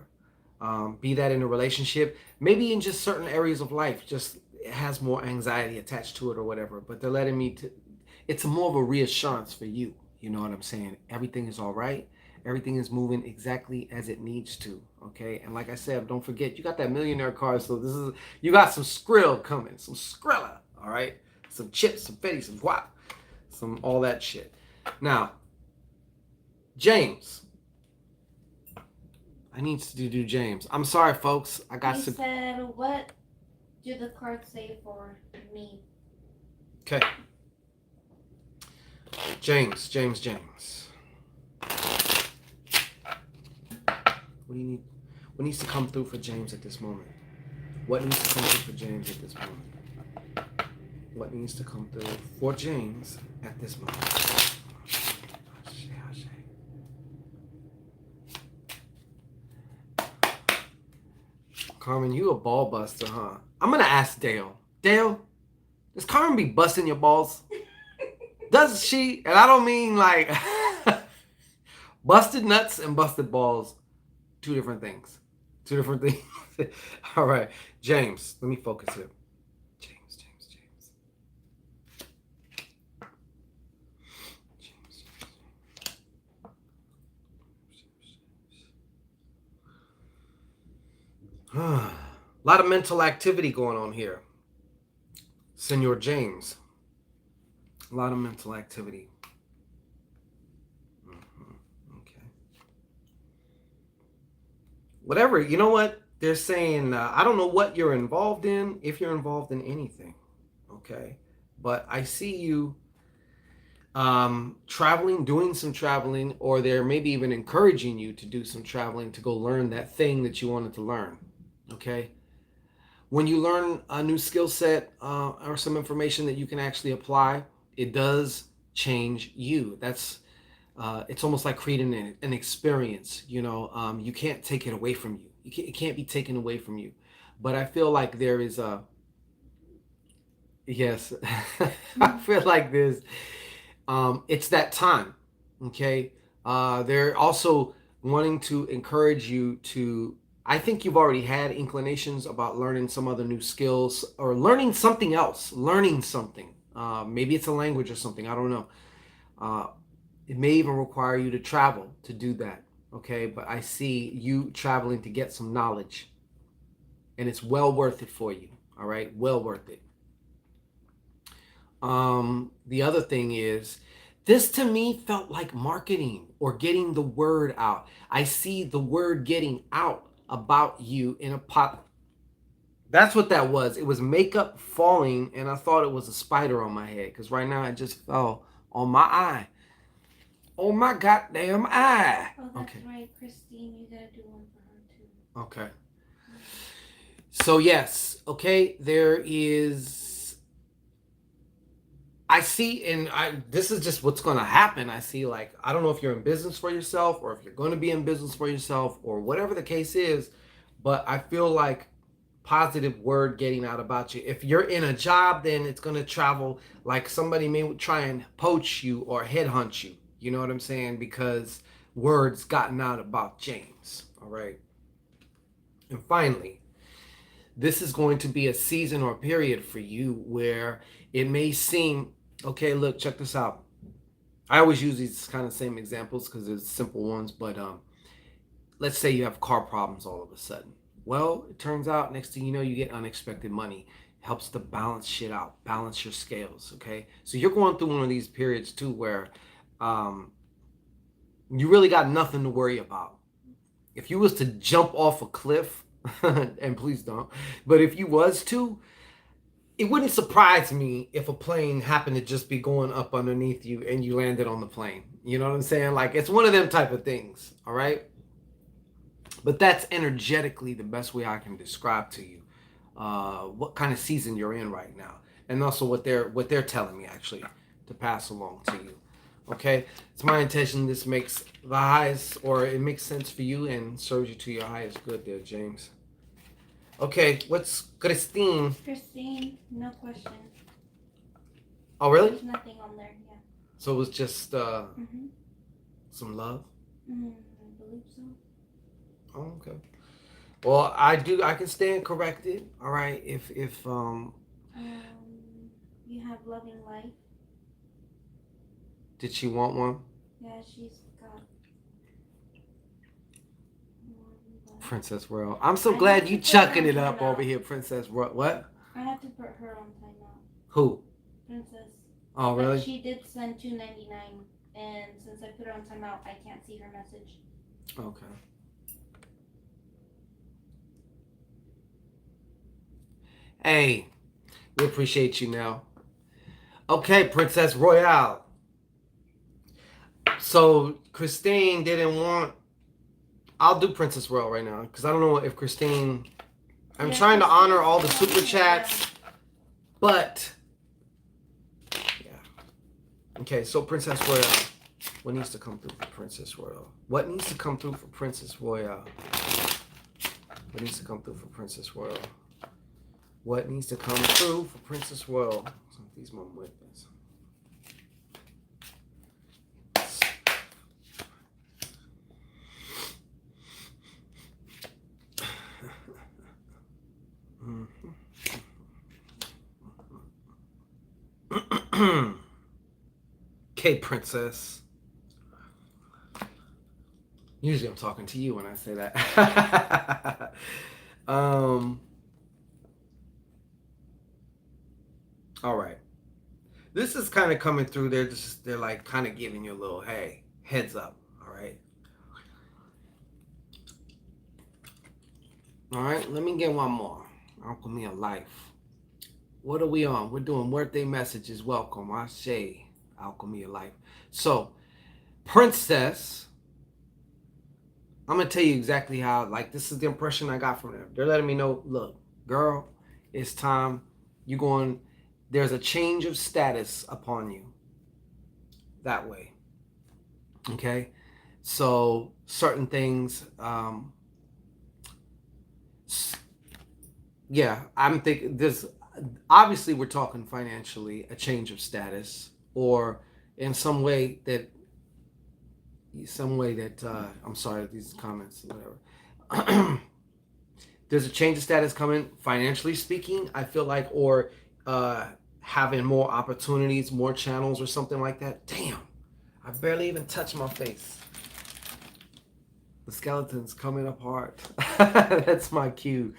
Be that in a relationship, maybe in just certain areas of life, just it has more anxiety attached to it or whatever. But they're letting me to, it's more of a reassurance for you. You know what I'm saying? Everything is all right. Everything is moving exactly as it needs to. Okay. And like I said, don't forget, you got that millionaire card. So this is, you got some skrill coming, some skrilla. All right. Some chips, some fetty, some guap, some all that shit. Now, James. I need to do James. I'm sorry, folks. I got He said, what do the cards say for me? Okay. James. What do you need? What needs to come through for James at this moment? What needs to come through for James at this moment? What needs to come through for James at this moment? Carmen, you a ball buster, huh? I'm gonna ask Dale. Dale, does Carmen be busting your balls? Does she? And I don't mean like busted nuts and busted balls. Two different things. Two different things. All right, James. Let me focus here. James. A lot of mental activity going on here. Senor James. A lot of mental activity. Okay. Whatever, you know what? they're saying, I don't know what you're involved in, if you're involved in anything, okay? But I see you traveling, doing some traveling, or they're maybe even encouraging you to do some traveling to go learn that thing that you wanted to learn, okay? When you learn a new skill set or some information that you can actually apply, it does change you. That's it's almost like creating an experience. You can't take it away from you. It can't be taken away from you. But I feel like there is a yes. I feel like there's it's that time. Okay. They're also wanting to encourage you to. I think you've already had inclinations about learning some other new skills or learning something else, learning something. Maybe it's a language or something. I don't know. Uh, it may even require you to travel to do that. Okay. But I see you traveling to get some knowledge, and it's well worth it for you. All right. Well worth it. The other thing is, this to me felt like marketing or getting the word out. I see the word getting out about you in a pot. That's what that was. It was makeup falling, and I thought it was a spider on my head because right now it just fell on my eye. Oh my goddamn eye. Oh, that's Okay. right, Christine. You gotta do one for her too. Okay. So yes, okay, there is I see, and this is just what's going to happen. I see, like, I don't know if you're in business for yourself or if you're going to be in business for yourself or whatever the case is, but I feel like positive word getting out about you. If you're in a job, then it's going to travel, like somebody may try and poach you or headhunt you. You know what I'm saying? Because words gotten out about James. All right. And finally, this is going to be a season or period for you where it may seem, okay, look, check this out. I always use these kind of same examples because they're simple ones, but let's say you have car problems all of a sudden. Well, it turns out next thing you know, you get unexpected money. It helps to balance shit out, balance your scales, okay? So you're going through one of these periods too where you really got nothing to worry about. If you was to jump off a cliff, and please don't, but if you was to, it wouldn't surprise me if a plane happened to just be going up underneath you and you landed on the plane. You know what I'm saying? Like, it's one of them type of things, all right? But that's energetically the best way I can describe to you what kind of season you're in right now, and also what they're telling me actually to pass along to you. Okay, it's my intention this makes the highest, or it makes sense for you and serves you to your highest good there, James. Okay, what's Christine? Christine, no question. Oh, really? There's nothing on there, yeah. So it was just some love? I believe so. Oh, okay. Well, I can stand corrected, all right, if You have loving life. did she want one? Yeah, she's got. Princess Royal. I'm so glad you chucking it up over here, Princess Royal. What? I have to put her on timeout. Who? Princess. Oh, really? But she did send $2.99, and since I put her on timeout, I can't see her message. Okay. Hey, we appreciate you now. Okay, Princess Royale. So Christine didn't want. I'll do Princess Royal right now because I don't know if Christine. I'm trying to honor all the super chats, but yeah. Okay, so Princess Royale. What needs to come through for Princess Royal? What needs to come through for Princess Royal? What needs to come through for Princess Royal? What needs to come through for Princess Royal? Some of these my witness. Okay, Princess. Usually I'm talking to you when I say that. All right. This is kind of coming through. They're like kind of giving you a little, hey, heads up. All right. All right, let me get one more. Alchemy of Life. What are we on? We're doing Muerte messages. Welcome. I say Alchemy of Life. So, Princess, I'm going to tell you exactly how, like, this is the impression I got from them. They're letting me know, look, girl, it's time. You're going, there's a change of status upon you. That way. Okay? So, certain things, yeah, I'm thinking this. Obviously, we're talking financially, a change of status, or in some way that I'm sorry, these comments, whatever. There's a change of status coming, financially speaking. I feel like, or uh, having more opportunities, more channels, or something like that. Damn, I barely even touched my face. The skeleton's coming apart. That's my cue.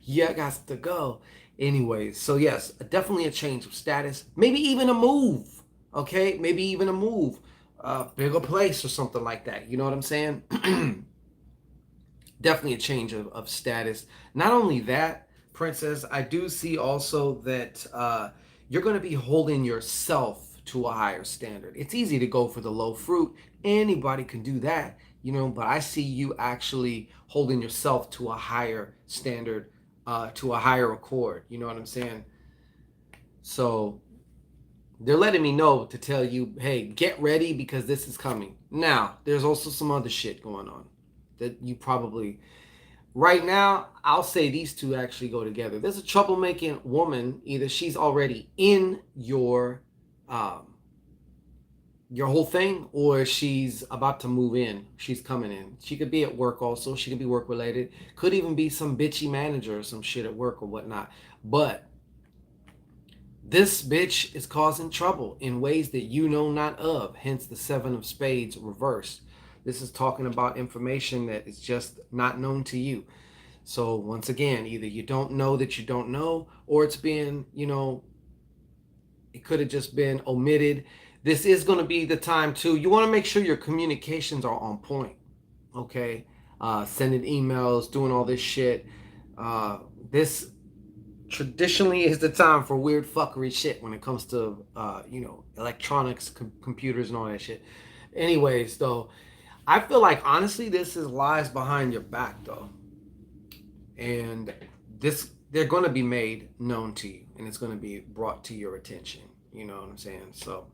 Yeah, got to go. Anyways, so yes, definitely a change of status. Maybe even a move. Okay, maybe even a move. Bigger place or something like that. You know what I'm saying? Definitely a change of status. Not only that, Princess, I do see also that you're going to be holding yourself to a higher standard. It's easy to go for the low fruit. Anybody can do that, you know, but I see you actually holding yourself to a higher standard, to a higher accord. You know what I'm saying? So they're letting me know to tell you, hey, get ready because this is coming. Now, there's also some other shit going on that you probably right now, I'll say these two actually go together. There's a troublemaking woman. Either she's already in your whole thing, or she's about to move in. She's coming in. She could be at work also. She could be work related. Could even be some bitchy manager or some shit at work or whatnot. But this bitch is causing trouble in ways that you know not of. Hence the Seven of Spades reversed. This is talking about information that is just not known to you. So once again, either you don't know that you don't know, or it's being, you know, it could have just been omitted. This is going to be the time too. You want to make sure your communications are on point. Okay, sending emails, doing all this shit. This traditionally is the time for weird fuckery shit when it comes to you know, electronics, computers, and all that shit. Anyways, though, I feel like honestly, this is lies behind your back, though. And this, they're going to be made known to you, and it's going to be brought to your attention. You know what I'm saying? So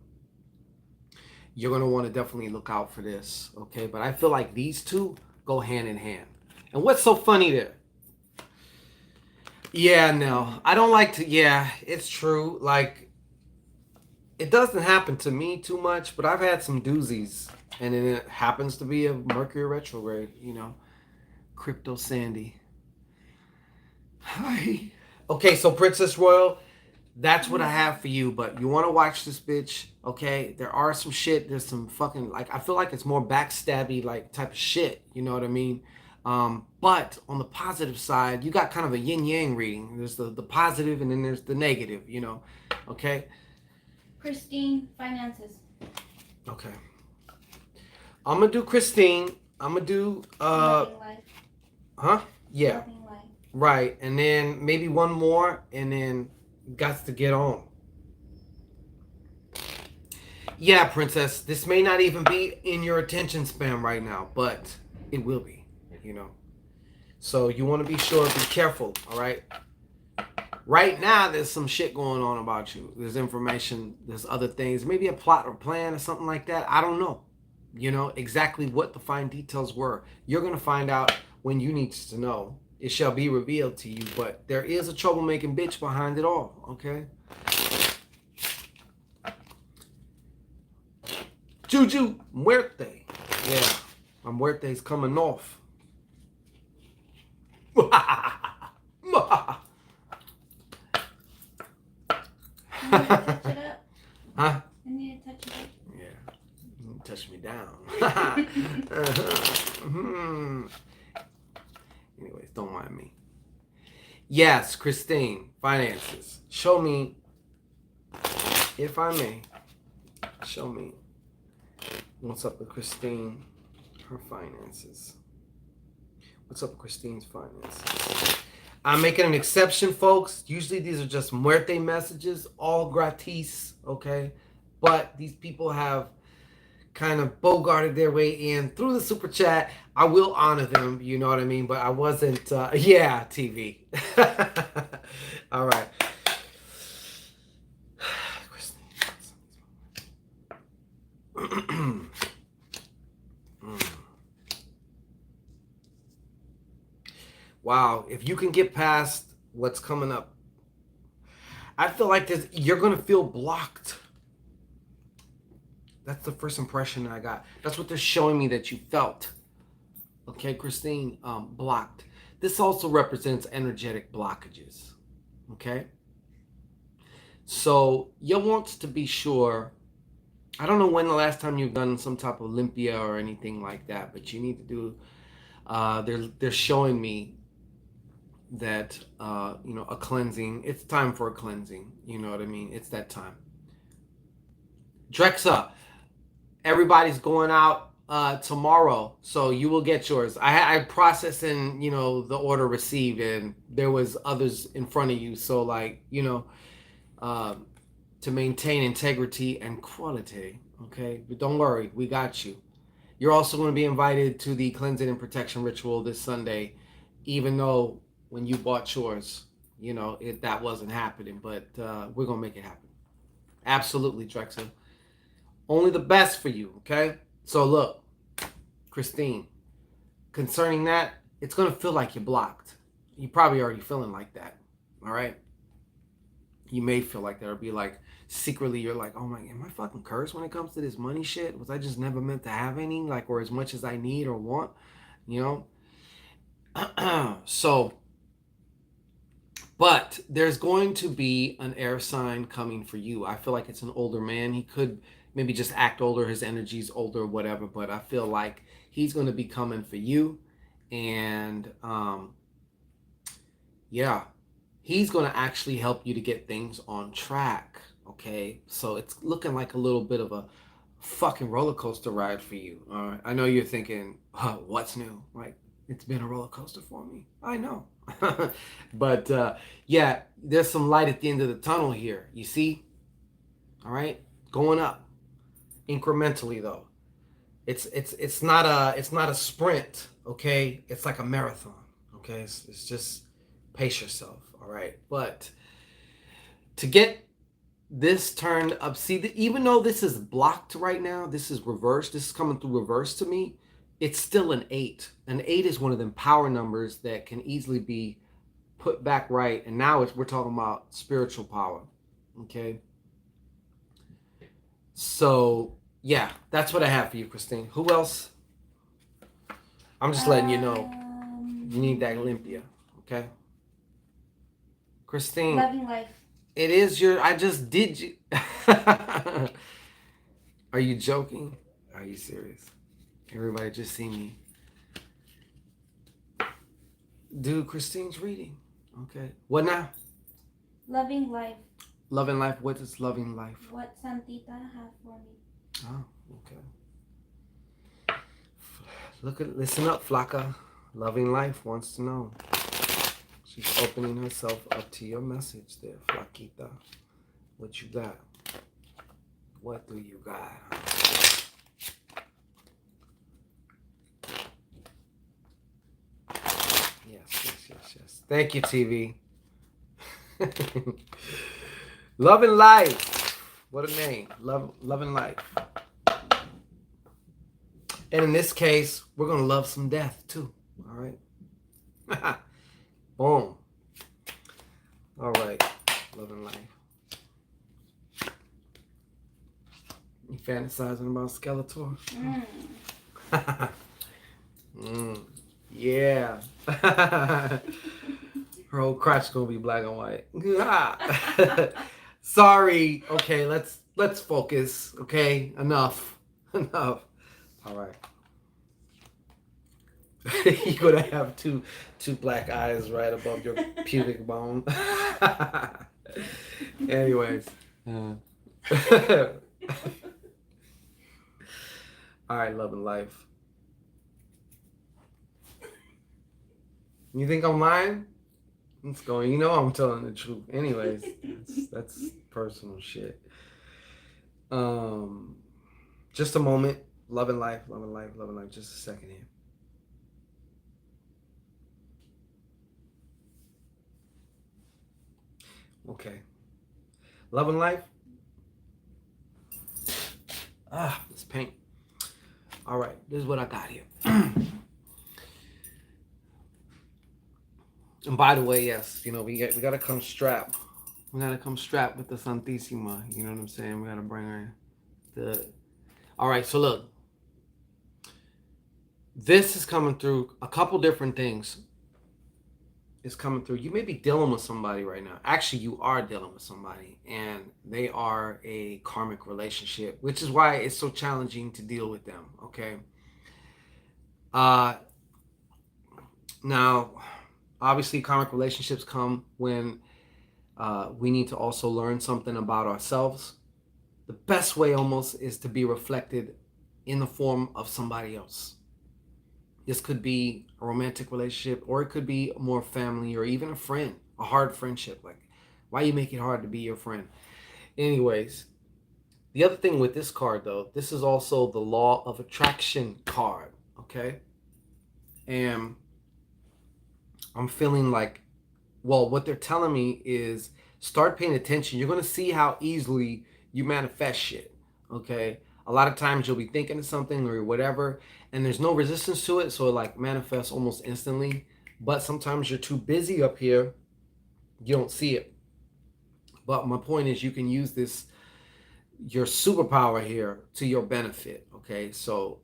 you're going to want to definitely look out for this. Okay, but I feel like these two go hand in hand. And what's so funny there? Yeah, no, I don't like to. Yeah, it's true. Like, it doesn't happen to me too much, but I've had some doozies, and then it happens to be a Mercury retrograde. You know, Crypto Sandy. Hi. Okay, so Princess Royal, that's what I have for you. But you want to watch this bitch, okay? There are some shit. There's some fucking, like, I feel like it's more backstabby like type of shit. You know what I mean? But on the positive side, you got kind of a yin yang reading. There's the positive, and then there's the negative. You know, okay? Christine, finances. Okay. I'm gonna do Christine. I'm gonna do Loving life. huh? Yeah. Loving life. Right, and then maybe one more, and then got to get on. Yeah, Princess, this may not even be in your attention span right now, but it will be, you know. So you want to be sure, be careful, all right? Right now, there's some shit going on about you. There's information, there's other things, maybe a plot or plan or something like that. I don't know, you know, exactly what the fine details were. You're going to find out when you need to know. It shall be revealed to you, but there is a troublemaking bitch behind it all, okay? Juju, Muerte. Yeah, my Muerte's coming off. You need to touch it up. Huh? You need to touch it up. Yeah, you touch me down. Anyways, don't mind me. Yes, Christine, finances. Show me, if I may, show me what's up with Christine, her finances. What's up, Christine's finances? I'm making an exception, folks. Usually these are just Muerte messages, all gratis, okay? But these people have kind of bogarted their way in through the super chat. I will honor them, you know what I mean? But I wasn't, yeah, TV. All right. Wow, if you can get past what's coming up, I feel like you're going to feel blocked. That's the first impression that I got. That's what they're showing me that you felt. Okay, Christine, blocked. This also represents energetic blockages. Okay? So you want to be sure. I don't know when the last time you've done some type of Olympia or anything like that, but you need to do, they're showing me that, a cleansing. It's time for a cleansing. You know what I mean? It's that time. Drexa, everybody's going out tomorrow, so you will get yours. I processed in, the order received, and there was others in front of you. So, to maintain integrity and quality, okay? But don't worry, we got you. You're also going to be invited to the cleansing and protection ritual this Sunday, even though when you bought yours, that wasn't happening. But we're going to make it happen. Absolutely, Drexel. Only the best for you, okay? So look, Christine, concerning that, it's going to feel like you're blocked. You're probably already feeling like that, all right? You may feel like that, or be like, secretly, you're like, oh my, am I fucking cursed when it comes to this money shit? Was I just never meant to have any, or as much as I need or want, So, but there's going to be an air sign coming for you. I feel like it's an older man. He could maybe just act older, his energy's older, whatever, but I feel like he's going to be coming for you. And yeah, he's going to actually help you to get things on track. Okay, so it's looking like a little bit of a fucking roller coaster ride for you. All right, I know you're thinking, what's new? Like, it's been a roller coaster for me. I know. But yeah, there's some light at the end of the tunnel here. You see? All right, going up incrementally though. It's not a sprint. Okay, it's like a marathon. Okay, it's just pace yourself. All right, but to get this turned up, see, even though this is blocked right now, this is reversed, this is coming through reverse to me, it's still an 8. An 8 is one of them power numbers that can easily be put back right. And now we're talking about spiritual power. Okay. So yeah, that's what I have for you, Christine. Who else? I'm just letting you know. You need that Olympia. Okay. Christine. Loving life. It is I just did you. Are you joking? Are you serious? Everybody just see me. Dude, Christine's reading. Okay. What now? Loving life. Loving life. What is loving life? What Santita have for me. Oh, okay. Listen up, Flaca. Loving life wants to know. She's opening herself up to your message there, Flaquita. What you got? What do you got? Yes. Thank you, TV. Love and Life. What a name. Love and Life. And in this case, we're going to love some death, too. All right? Boom. All right. Love and Life. You fantasizing about Skeletor? Yeah. Her whole crotch is gonna be black and white. Sorry. Okay, let's focus. Okay, enough. All right. You're gonna have two black eyes right above your pubic bone. Anyways. All right, Love and Life. You think I'm lying? Let's go. You know I'm telling the truth. Anyways, that's personal shit. Um, just a moment. Loving life, loving life, loving life. Just a second here. Okay. Loving life. Ah, this paint. All right, this is what I got here. And by the way, yes, you know, we gotta come strapped. We gotta come strapped with the SANTISIMA. You know what I'm saying? We gotta bring her the. All right, so look, this is coming through a couple different things. Is coming through. You may be dealing with somebody right now. Actually, you are dealing with somebody, and they are a karmic relationship, which is why it's so challenging to deal with them. Okay. Uh, Now, obviously, karmic relationships come when we need to also learn something about ourselves. The best way almost is to be reflected in the form of somebody else. This could be a romantic relationship, or it could be more family, or even a friend, a hard friendship. Like, why you make it hard to be your friend? Anyways, the other thing with this card, though, this is also the law of attraction card, okay? And I'm feeling like, well, what they're telling me is start paying attention. You're going to see how easily you manifest shit. Okay. A lot of times you'll be thinking of something or whatever, and there's no resistance to it. So it like manifests almost instantly. But sometimes you're too busy up here, you don't see it. But my point is, you can use this, your superpower here, to your benefit. Okay. So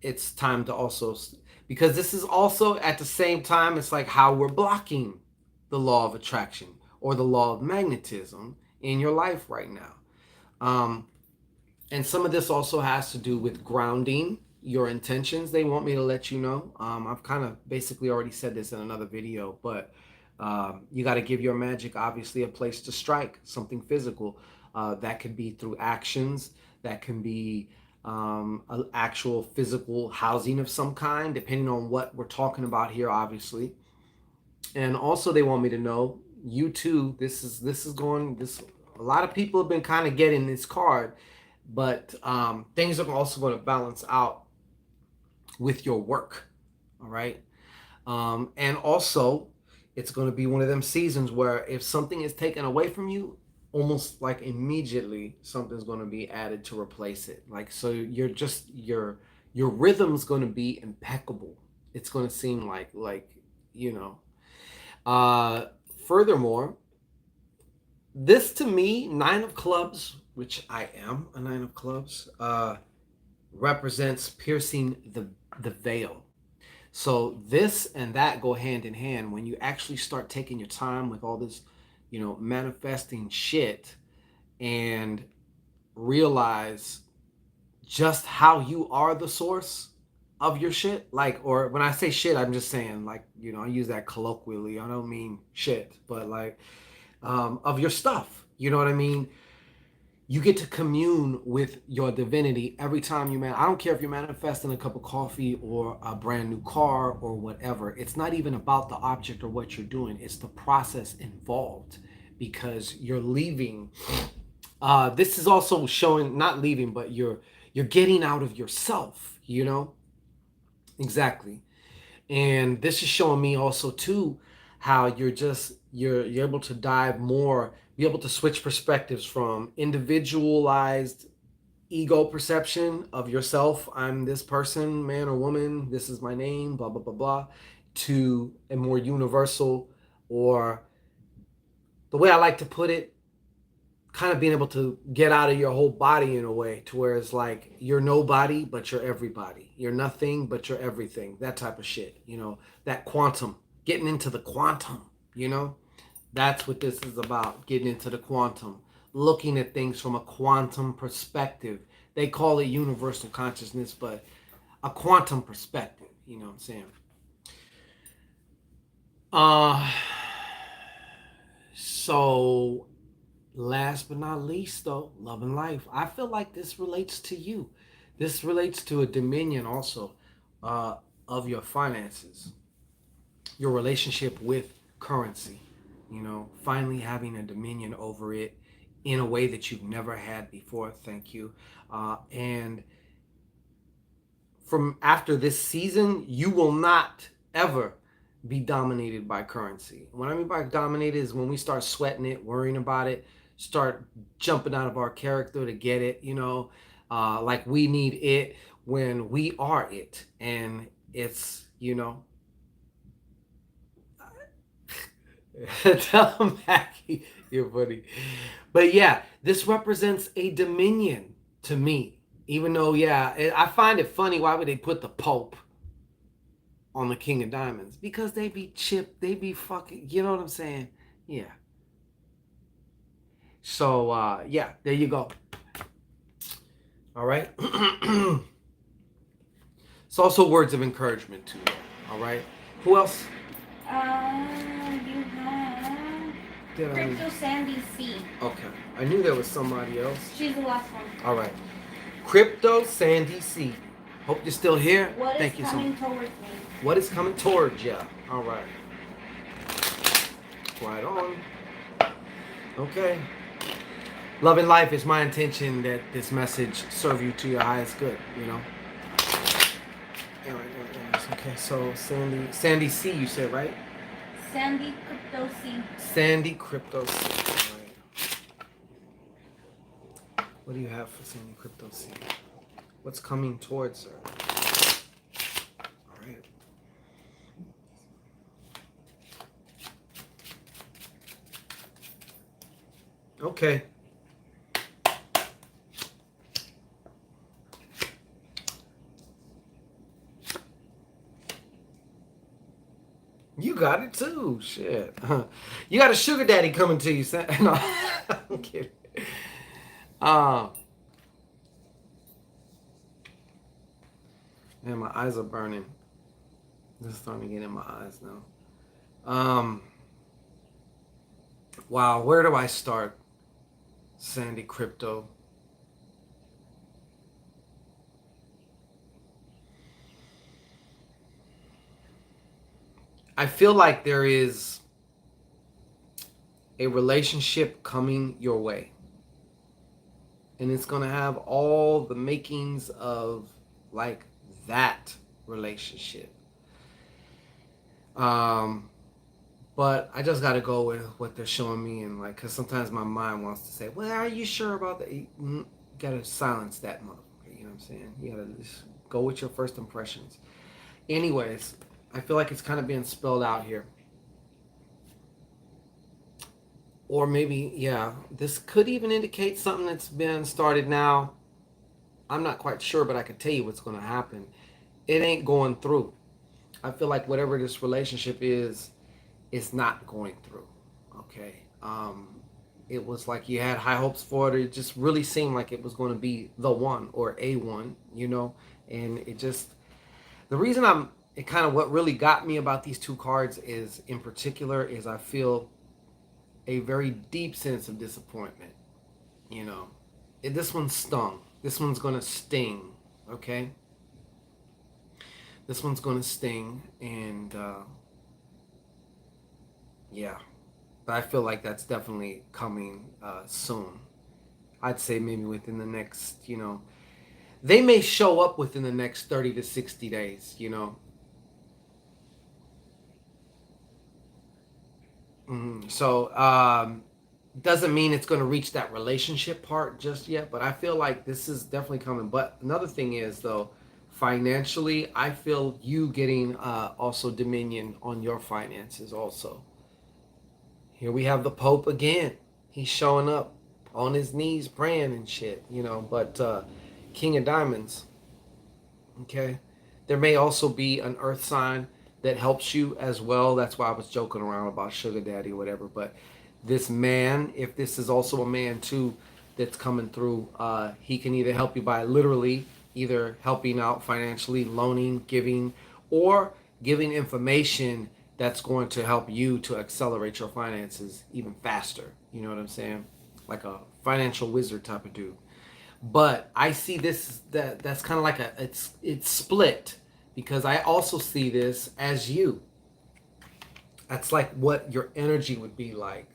it's time to also, because this is also at the same time, it's like how we're blocking the law of attraction or the law of magnetism in your life right now. um, and some of this also has to do with grounding your intentions. They want me to let you know. I've kind of basically already said this in another video, but you got to give your magic obviously a place to strike, something physical. That could be through actions, that can be an actual physical housing of some kind, depending on what we're talking about here, obviously. And also, they want me to know, you too. This is going. This, a lot of people have been kind of getting this card, but things are also going to balance out with your work. All right. And also, it's going to be one of them seasons where if something is taken away from you, almost like immediately something's going to be added to replace it. Like, so you're just your rhythm's going to be impeccable. It's going to seem like you know. Uh, Furthermore, this to me, Nine of Clubs, which I am a Nine of Clubs, represents piercing the veil. So this and that go hand in hand. When you actually start taking your time with all this, manifesting shit, and realize just how you are the source of your shit. Like, or when I say shit, I'm just saying, like, I use that colloquially. I don't mean shit, but like, of your stuff. You know what I mean? You get to commune with your divinity every time you I don't care if you're manifesting a cup of coffee or a brand new car or whatever. It's not even about the object or what you're doing. It's the process involved, because you're leaving. This is also showing, not leaving, but you're getting out of yourself. Exactly. And this is showing me also too how you're able to dive more, be able to switch perspectives from individualized ego perception of yourself, I'm this person, man or woman, this is my name, blah blah blah blah, to a more universal, or the way I like to put it, kind of being able to get out of your whole body in a way to where it's like you're nobody but you're everybody, you're nothing but you're everything, that type of shit. That quantum, getting into the quantum. That's what this is about, getting into the quantum, looking at things from a quantum perspective. They call it universal consciousness, but a quantum perspective, you know what I'm saying? uh so last but not least, though, love and life. I feel like this relates to you. This relates to a dominion also, of your finances. your relationship with currency, finally having a dominion over it in a way that you've never had before. Thank you. And from after this season, you will not ever be dominated by currency. What I mean by dominated is when we start sweating it, worrying about it, start jumping out of our character to get it, like we need it when we are it. And it's, tell him Mackie, you're funny. But yeah, this represents a dominion to me. Even though, yeah, I find it funny. Why would they put the Pope on the King of Diamonds? Because they be chipped, they be fucking, you know what I'm saying? Yeah. So, yeah, there you go. All right. It's also words of encouragement too. All right. Who else? You have Crypto Sandy C. Okay. I knew there was somebody else. She's the last one. All right. Crypto Sandy C. Hope you're still here. Thank you so much. What is coming towards me? What is coming towards you? All right. Right on. Okay. Love and life is my intention that this message serve you to your highest good, All right. Okay, so Sandy C, you said, right? Sandy Crypto C. Sandy Crypto C. All right. What do you have for Sandy Crypto C? What's coming towards her? All right. Okay. You got it too. Shit. You got a sugar daddy coming to you. No, I'm kidding. Man, my eyes are burning. This is starting to get in my eyes now. Wow, where do I start? Sandy Crypto. I feel like there is a relationship coming your way. And it's going to have all the makings of like that relationship. But I just got to go with what they're showing me. And like, because sometimes my mind wants to say, well, are you sure about that? You got to silence that motherfucker. You know what I'm saying? You got to just go with your first impressions. Anyways, I feel like it's kind of being spelled out here. Or maybe, yeah, this could even indicate something that's been started now. I'm not quite sure, but I can tell you what's going to happen. It ain't going through. I feel like whatever this relationship is not going through. Okay. It was like you had high hopes for it. It just really seemed like it was going to be the one or a one, and it just, the reason it kind of what really got me about these two cards is in particular is I feel a very deep sense of disappointment. This one stung. This one's going to sting. Okay. This one's going to sting. And, yeah. But I feel like that's definitely coming soon. I'd say maybe within the next, they may show up within the next 30 to 60 days, So, doesn't mean it's going to reach that relationship part just yet, but I feel like this is definitely coming. But another thing is, though, financially, I feel you getting also dominion on your finances also. Here we have the Pope again. He's showing up on his knees praying and shit, but King of Diamonds, okay? There may also be an earth sign that helps you as well. That's why I was joking around about sugar daddy or whatever. But this man, if this is also a man too that's coming through, he can either help you by literally either helping out financially, loaning, giving, or giving information that's going to help you to accelerate your finances even faster. You know what I'm saying? Like a financial wizard type of dude. But I see this that's kind of like it's split, because I also see this as you. That's like what your energy would be like.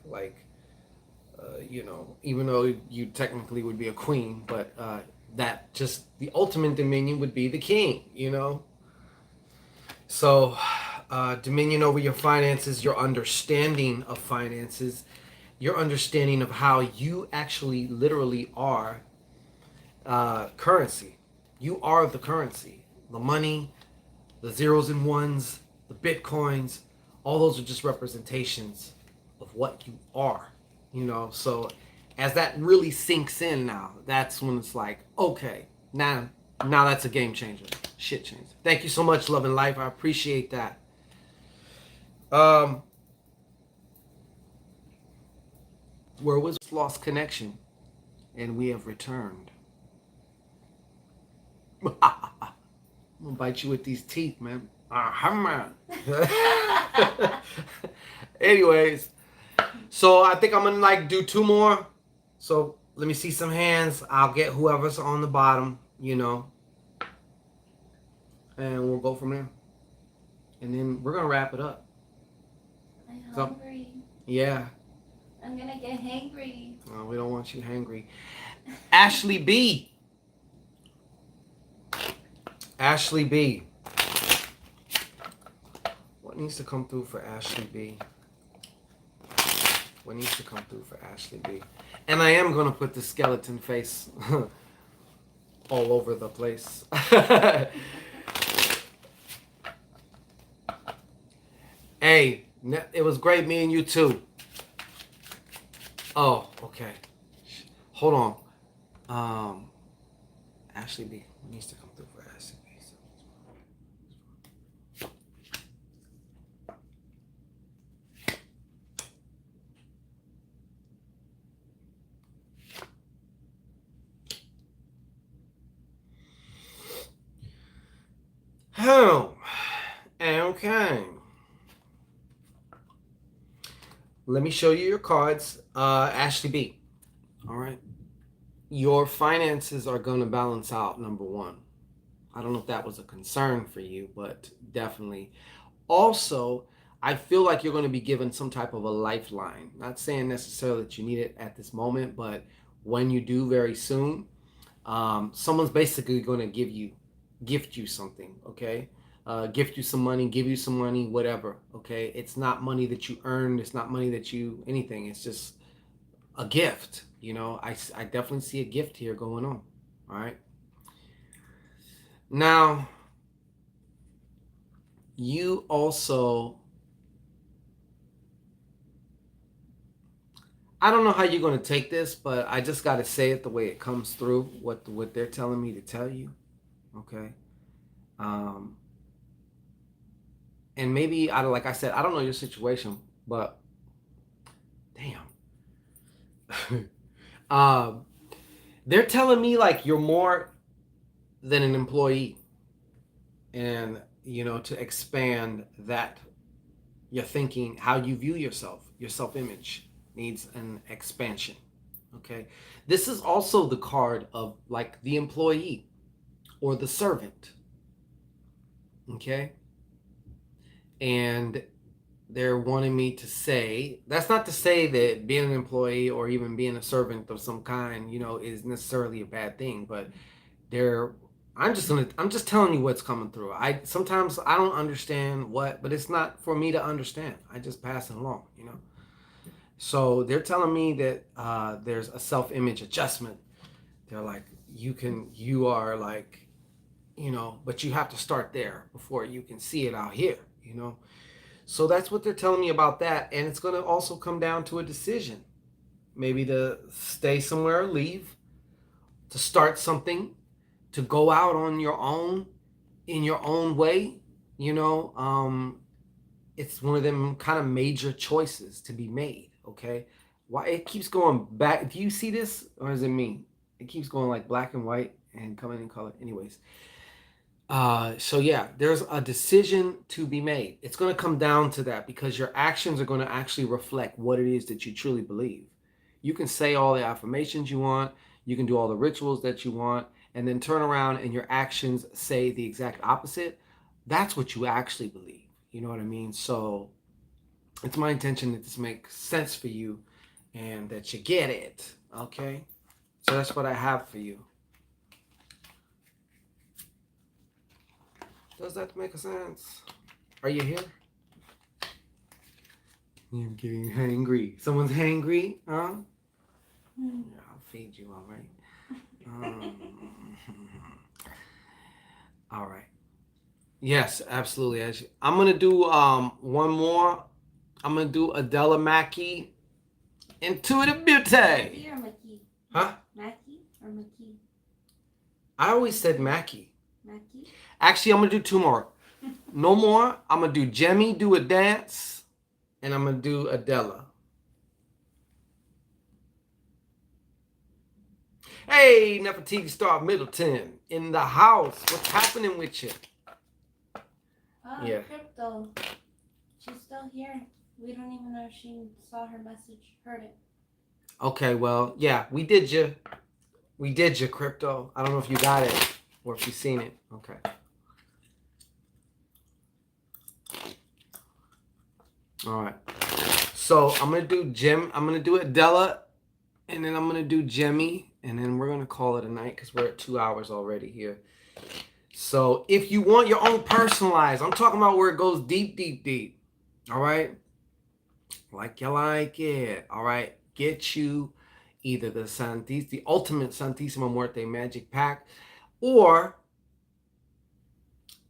Even though you technically would be a queen, but that just the ultimate dominion would be the king. So, dominion over your finances, your understanding of finances, your understanding of how you actually literally are currency. You are the currency. The money, the zeros and ones, the bitcoins, all those are just representations of what you are. So as that really sinks in now, that's when it's like, okay, now that's a game changer. Shit changer. Thank you so much, Love and Life. I appreciate that. Where was lost connection, and we have returned. I'm gonna bite you with these teeth, man. Anyways, so I think I'm gonna like do 2 more. So let me see some hands. I'll get whoever's on the bottom, and we'll go from there. And then we're gonna wrap it up. I'm hungry. Yeah. I'm gonna get hangry. Oh, we don't want you hangry. Ashley B. Ashley B. What needs to come through for Ashley B? What needs to come through for Ashley B? And I am gonna put the skeleton face all over the place. Hey, it was great meeting you too. Oh, okay. Hold on. Ashley B. What needs to come through for Ashley B? Oh, okay. Let me show you your cards. Ashley B. All right. Your finances are going to balance out, number one. I don't know if that was a concern for you, but definitely. Also, I feel like you're going to be given some type of a lifeline. Not saying necessarily that you need it at this moment, but when you do very soon, someone's basically going to gift you something, okay? Gift you some money, give you some money, whatever, okay? It's not money that you earned. It's not money that you, anything. It's just a gift, I definitely see a gift here going on, all right? Now, you also, I don't know how you're going to take this, but I just got to say it the way it comes through, what they're telling me to tell you, okay? And maybe, like I said, I don't know your situation, but damn. They're telling me like you're more than an employee, and to expand that, your thinking, how you view yourself, your self-image needs an expansion. Okay, this is also the card of like the employee or the servant. Okay, and they're wanting me to say, that's not to say that being an employee or even being a servant of some kind, is necessarily a bad thing, but I'm just telling you what's coming through. Sometimes I don't understand but it's not for me to understand. I just pass it along. So they're telling me that there's a self-image adjustment. They're like, you are like, but you have to start there before you can see it out here. So that's what they're telling me about that. And it's going to also come down to a decision. Maybe to stay somewhere or leave, to start something, to go out on your own, in your own way. It's one of them kind of major choices to be made, okay? Why it keeps going back. Do you see this, or is it me? It keeps going like black and white and coming in color. Anyways. So yeah, there's a decision to be made. It's going to come down to that because your actions are going to actually reflect what it is that you truly believe. You can say all the affirmations you want, you can do all the rituals that you want, and then turn around and your actions say the exact opposite. That's what you actually believe. You know what I mean? So It's my intention that this makes sense for you and that you get it. Okay? So that's what I have for you. Does that make sense? Are you here? I'm getting hangry. Someone's hangry, huh? Yeah, I'll feed you, all right? All right. Yes, absolutely. I'm gonna do one more. I'm gonna do Adela Mackey, Intuitive Beauty. Mackie or Mackie? Huh? Mackie or Mackie? I always said Mackey. Mackie? Actually, I'm gonna do two more. No more. I'm gonna do Jemmy Do a Dance, and I'm gonna do Adela. Hey, Nefertiti Star Middleton in the house. What's happening with you? Yeah. Crypto. She's still here. We don't even know if she saw her message, heard it. Okay, well, yeah, we did you. We did you, Crypto. I don't know if you got it or if you've seen it. Okay. All right. So I'm gonna do I'm gonna do Adela, and then I'm gonna do Jemmy, and then we're gonna call it a night because we're at 2 hours already here. So if you want your own personalized, I'm talking about where it goes deep, deep, deep. All right. Like you like it. All right. Get you either the ultimate Santisima Muerte magic pack, or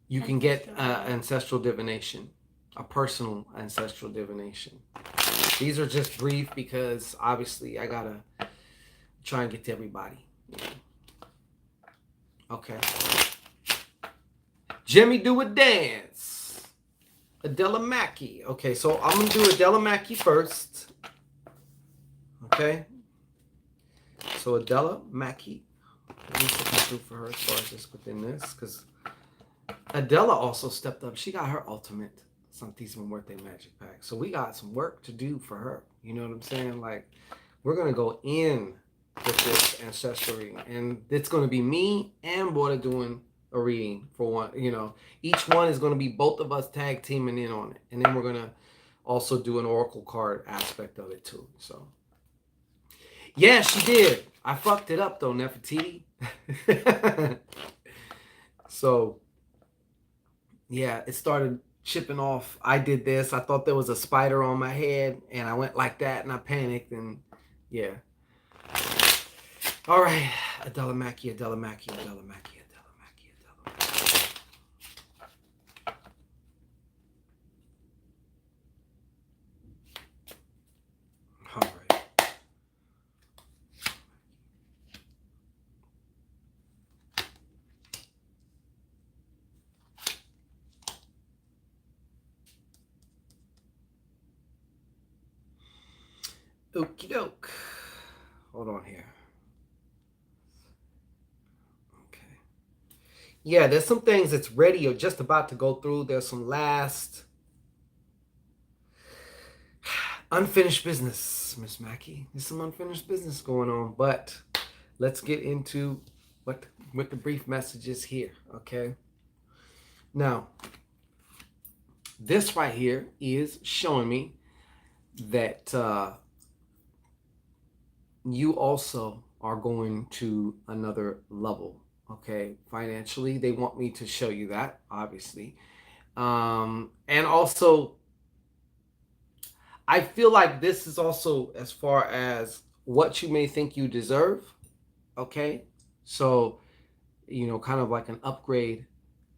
you can get ancestral divination, a personal ancestral divination. These are just brief because obviously I gotta try and get to everybody. Okay. Jimmy Do a Dance. Adela Mackey. Okay, so I'm gonna do Adela Mackey first. Okay. So Adela Mackey. Let me put through for her as far as just within this, because Adela also stepped up. She got her ultimate Santisima Muerte magic pack. So we got some work to do for her. You know what I'm saying? Like, we're gonna go in with this ancestral reading, and it's gonna be me and Borda doing a reading for one. You know, each one is gonna be both of us tag teaming in on it, and then we're gonna also do an oracle card aspect of it too. So, yeah, she did. I fucked it up though, Nefertiti. So, yeah, it started chipping off. I did this. I thought there was a spider on my head, and I went like that, and I panicked, and yeah. All right, Adela Mackey, Adela Mackey, Adela Mackey, Adela Mackey, Adela Mackey. All right. Okie doke. Hold on here. Okay. Yeah, there's some things that's ready or just about to go through. There's some last unfinished business, Miss Mackey. There's some unfinished business going on, but let's get into what the brief message is here, okay? Now, this right here is showing me that you also are going to another level, okay? Financially, they want me to show you that, obviously. And also, I feel like this is also as far as what you may think you deserve, okay? So, you know, kind of like an upgrade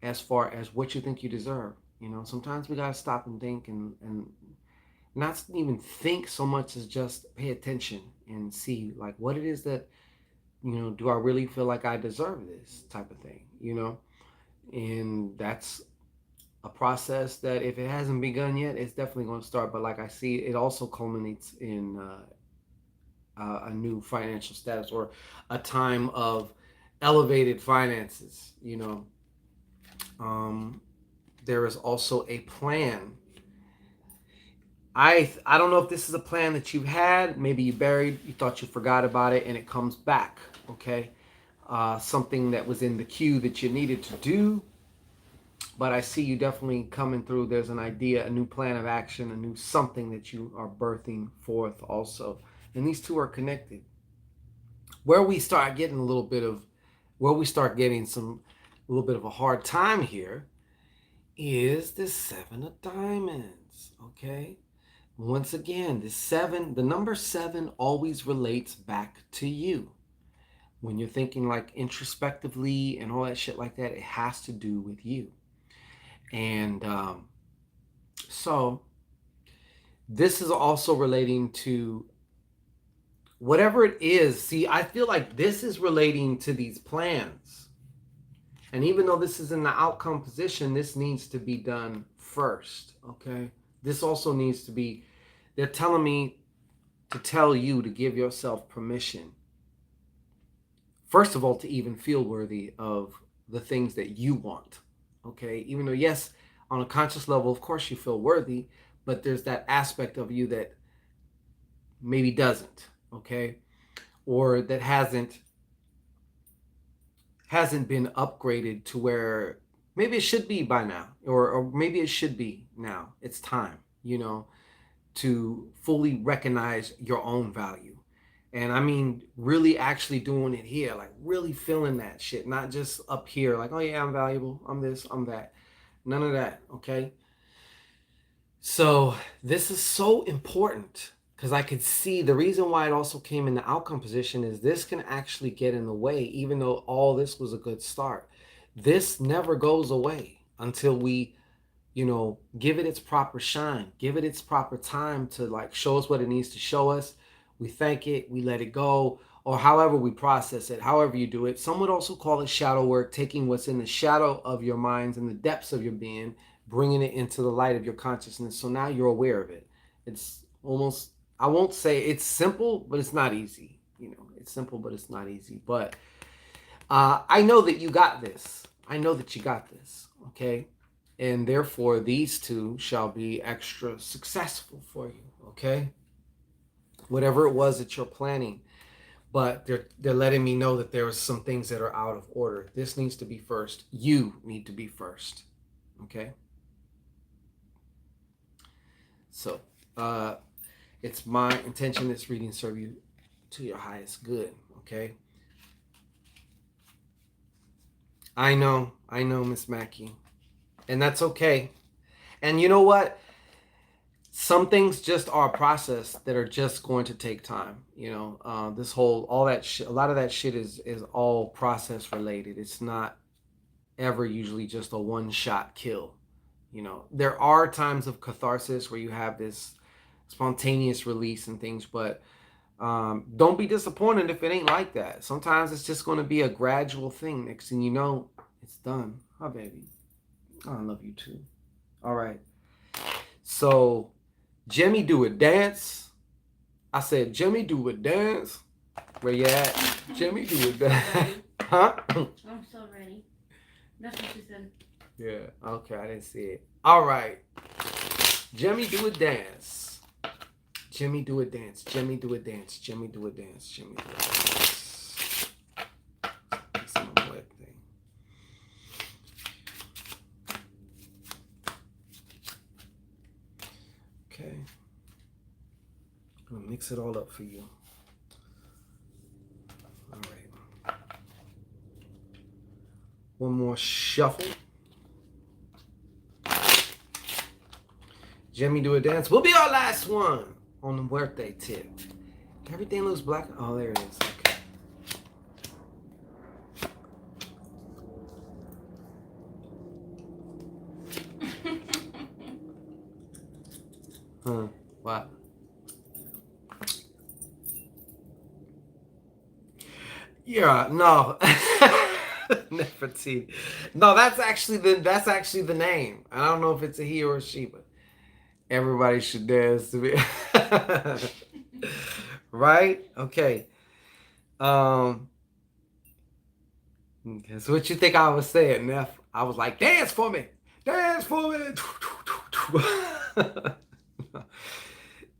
as far as what you think you deserve. You know, sometimes we gotta stop and think and not even think so much as just pay attention and see like what it is that, you know, do I really feel like I deserve this type of thing, you know? And that's a process that if it hasn't begun yet, it's definitely going to start. But like I see, it also culminates in a new financial status or a time of elevated finances, you know. There is also a plan. I don't know if this is a plan that you had. Maybe you buried, you thought you forgot about it, and it comes back, okay? Something that was in the queue that you needed to do. but I see you definitely coming through. There's an idea, a new plan of action, a new something that you are birthing forth also. And these two are connected. Where we start getting a little bit of, where we start getting a little bit of a hard time here is the Seven of Diamonds, okay? Once again, the number seven always relates back to you. When you're thinking like introspectively and all that shit like that, it has to do with you. And so this is also relating to whatever it is. See, I feel like this is relating to these plans. And even though this is in the outcome position, this needs to be done first, okay? This also needs to be, they're telling me to tell you to give yourself permission. First of all, to even feel worthy of the things that you want, okay? Even though, yes, on a conscious level, of course you feel worthy, but there's that aspect of you that maybe doesn't, okay? Or that hasn't been upgraded to where maybe it should be by now, or maybe it should be now. It's time, to fully recognize your own value. And I mean, really actually doing it here, like really feeling that shit, not just up here, like, oh yeah, I'm valuable, I'm this, I'm that. None of that, okay? So this is so important because I could see the reason why it also came in the outcome position is this can actually get in the way, even though all this was a good start. This never goes away until we, give it its proper shine, give it its proper time to like show us what it needs to show us. We thank it, we let it go, or however we process it, however you do it. Some would also call it shadow work, taking what's in the shadow of your minds and the depths of your being, bringing it into the light of your consciousness. So now you're aware of it. It's almost, I won't say it's simple, but it's not easy. It's simple, but it's not easy. But I know that you got this. I know that you got this. Okay. And therefore, these two shall be extra successful for you. Okay. Whatever it was that you're planning. But they're letting me know that there are some things that are out of order. This needs to be first. You need to be first. Okay. So it's my intention this reading serve you to your highest good. Okay. I know, Miss Mackey. And that's okay. And you know what? Some things just are a process that are just going to take time. This whole, all that shit, a lot of that shit is all process related. It's not ever usually just a one-shot kill. There are times of catharsis where you have this spontaneous release and things, but don't be disappointed if it ain't like that. Sometimes it's just going to be a gradual thing. Next thing you know, it's done. Hi, baby. I love you too. All right. So, Jimmy, do a dance. I said, Jimmy, do a dance. Where you at? Jimmy, do a dance. Huh? I'm so ready. That's what she said. Yeah. Okay, I didn't see it. All right. Jimmy, do a dance. Jimmy, do a dance. Jimmy, do a dance. Jimmy, do a dance. Jimmy, do a dance. Santísima Muerte. Okay. I'm going to mix it all up for you. All right. One more shuffle. Jimmy, do a dance. Will be our last one on the Muerte tip. Everything looks black. Oh, there it is. Okay. Huh. What? Yeah, no. Nefertiti. No, that's actually the name. I don't know if it's a he or a she, but everybody should dance to be right? Okay. Okay, so what you think I was saying, Neff? I was like, dance for me! Dance for me!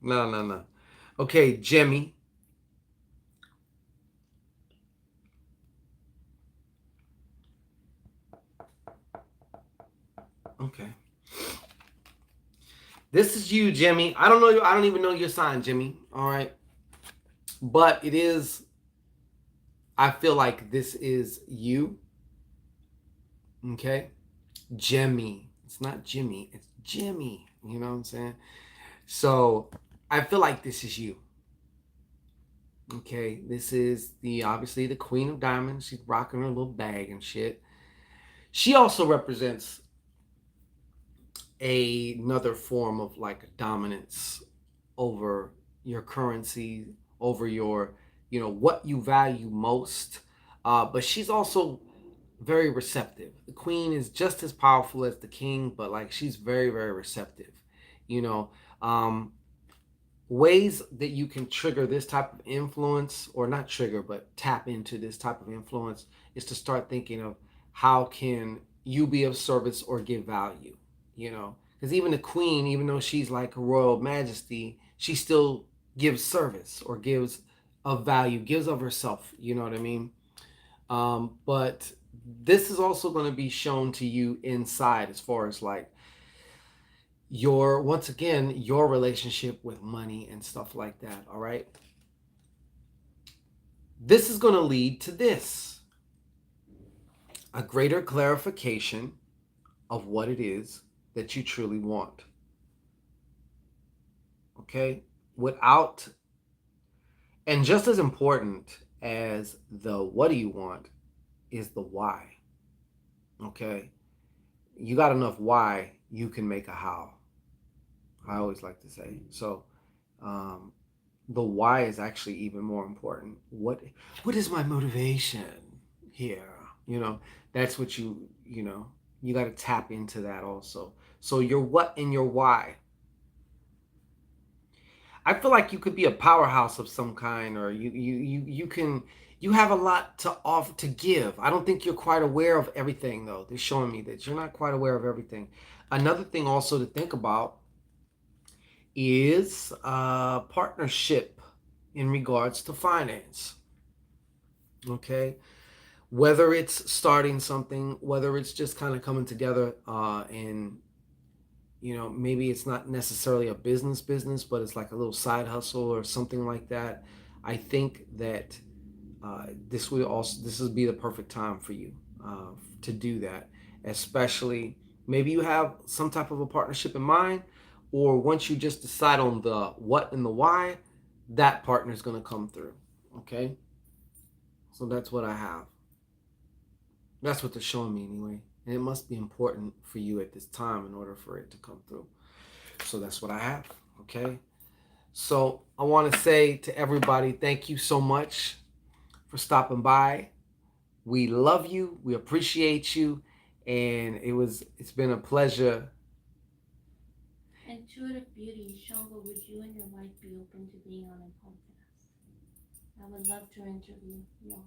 No. Okay, Jimmy. Okay. This is you, Jimmy. I don't know you. I don't even know your sign, Jimmy. All right. But it is, I feel like this is you. Okay. Jimmy. It's not Jimmy. It's Jimmy. You know what I'm saying? So I feel like this is you. Okay. This is obviously the Queen of Diamonds. She's rocking her little bag and shit. She also represents another form of like dominance over your currency, over your, what you value most. But she's also very receptive. The queen is just as powerful as the king, but like she's very, very receptive. You know, um, ways that you can trigger this type of influence, or not trigger, but tap into this type of influence, is to start thinking of how can you be of service or give value, because even the queen, even though she's like a royal majesty, she still gives service or gives of value, gives of herself, you know what I mean? But this is also going to be shown to you inside, as far as like once again, your relationship with money and stuff like that. All right. This is going to lead to this: a greater clarification of what it is that you truly want. Okay. And just as important as the what do you want is the why. Okay. You got enough why, you can make a how. I always like to say. So, the why is actually even more important. What is my motivation here? That's what you got to tap into that also. So your what and your why. I feel like you could be a powerhouse of some kind, or you have a lot to give. I don't think you're quite aware of everything, though. They're showing me that you're not quite aware of everything. Another thing also to think about is partnership in regards to finance. Okay, whether it's starting something, whether it's just kind of coming together, and maybe it's not necessarily a business, but it's like a little side hustle or something like that. I think that this would be the perfect time for you to do that, especially maybe you have some type of a partnership in mind, or once you just decide on the what and the why, that partner is going to come through. Okay, so that's what I have. That's what they're showing me anyway, and it must be important for you at this time in order for it to come through. So that's what I have. Okay, so I want to say to everybody, thank you so much for stopping by. We love you. We appreciate you. And it's been a pleasure. Intuitive Beauty, Shango, would you and your wife be open to being on a podcast? I would love to interview you.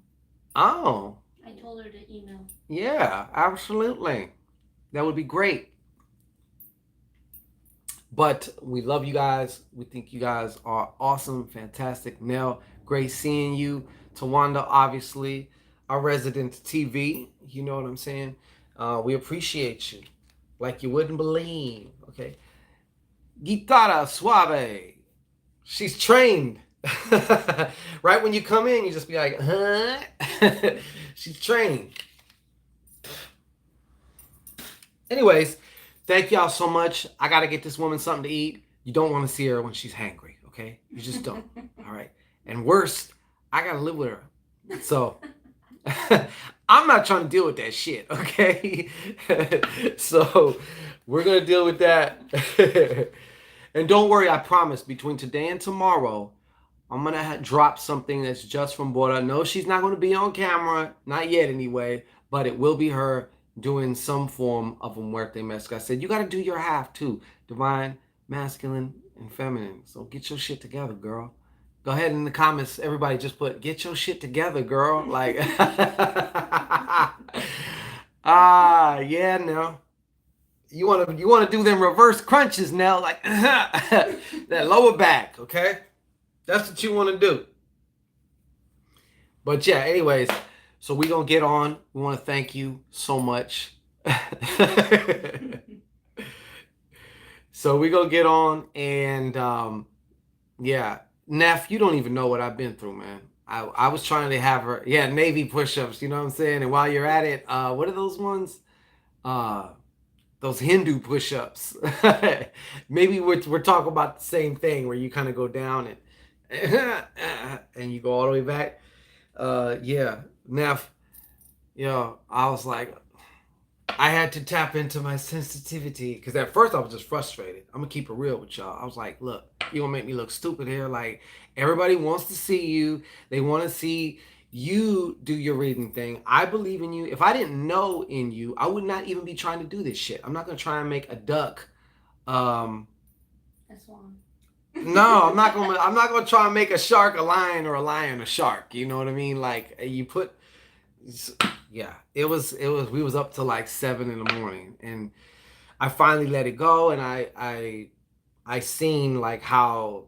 Oh. I told her to email. Yeah, absolutely. That would be great. But we love you guys. We think you guys are awesome, fantastic. Nell, great seeing you. Tawanda, obviously, our resident TV. You know what I'm saying? We appreciate you like you wouldn't believe. Okay. Guitarra Suave. She's trained. Right when you come in, you just be like, huh? She's trained. Anyways, thank y'all so much. I got to get this woman something to eat. You don't want to see her when she's hangry, okay? You just don't. All right. And worst, I got to live with her. So I'm not trying to deal with that shit, okay? So we're going to deal with that. And don't worry, I promise, between today and tomorrow, I'm going to drop something that's just from Bora. No, she's not going to be on camera. Not yet, anyway. But it will be her doing some form of a Muerte message. I said, you got to do your half, too. Divine, masculine, and feminine. So get your shit together, girl. Go ahead in the comments. Everybody just put, get your shit together, girl. Like, yeah, no. You want to do them reverse crunches now, like that lower back, okay? That's what you want to do. But yeah, anyways, so we're going to get on. We want to thank you so much. So we gonna get on and yeah, Neff, you don't even know what I've been through, man. I was trying to have her, yeah, Navy push-ups, you know what I'm saying? And while you're at it, what are those ones? Uh, those Hindu push-ups. Maybe we're talking about the same thing where you kind of go down and and you go all the way back. Yeah, Neff, I was like, I had to tap into my sensitivity because at first I was just frustrated. I'm gonna keep it real with y'all. I was like, look, you gonna make me look stupid here. Like everybody wants to see you. They want to see you do your reading thing. I believe in you. If I didn't know in you, I would not even be trying to do this shit. I'm not gonna try and make a duck. A swan. No, I'm not gonna try and make a shark a lion or a lion a shark. You know what I mean? Like you put yeah, we was up till like 7 in the morning and I finally let it go and I seen like how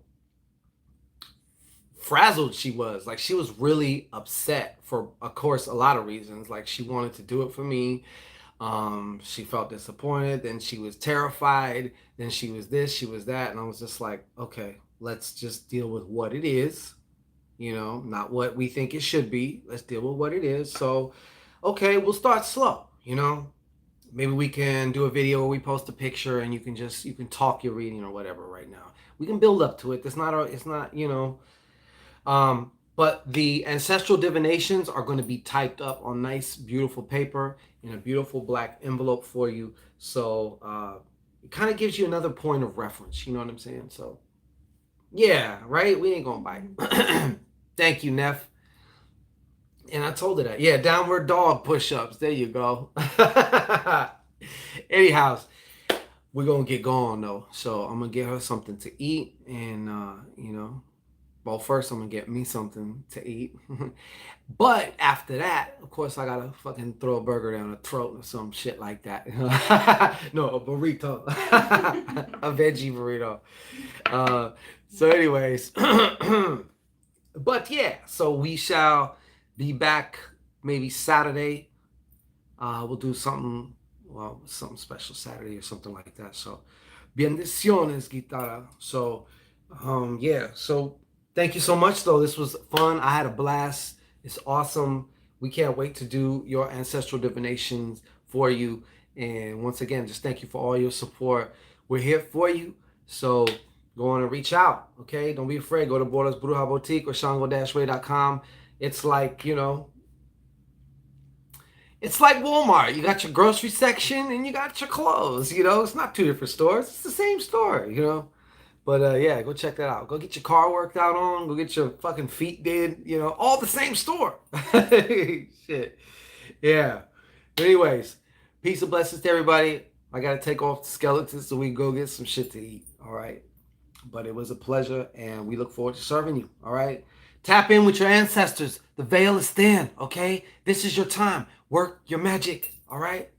frazzled she was. Like she was really upset for of course a lot of reasons. Like she wanted to do it for me. She felt disappointed, then she was terrified, then she was this, she was that, and I was just like, okay, let's just deal with what it is. Not what we think it should be. Let's deal with what it is. So, okay, we'll start slow. Maybe we can do a video where we post a picture and you can talk your reading or whatever right now. We can build up to it. It's not. But the ancestral divinations are going to be typed up on nice, beautiful paper in a beautiful black envelope for you. So it kind of gives you another point of reference. You know what I'm saying? So, yeah, right? We ain't going to bite. Thank you, Neff. And I told her that. Yeah, downward dog push-ups. There you go. Anyhow, we're going to get going, though. So I'm going to get her something to eat. And, well, first I'm going to get me something to eat. But after that, of course, I got to fucking throw a burger down her throat or some shit like that. No, a burrito. A veggie burrito. So anyways... But yeah, so we shall be back maybe Saturday. We'll do something special Saturday or something like that. So, bendiciones, guitarra. So, yeah. So, thank you so much, though. This was fun. I had a blast. It's awesome. We can't wait to do your ancestral divinations for you. And once again, just thank you for all your support. We're here for you. So, go on and reach out, okay? Don't be afraid. Go to Borders Bruja Boutique or Shango-Rei.com. It's like, it's like Walmart. You got your grocery section and you got your clothes, It's not two different stores. It's the same store. But yeah, go check that out. Go get your car worked out on. Go get your fucking feet did, all the same store. Shit. Yeah. Anyways, peace and blessings to everybody. I got to take off the skeletons so we can go get some shit to eat, all right? But it was a pleasure, and we look forward to serving you, all right? Tap in with your ancestors. The veil is thin, okay? This is your time. Work your magic, all right?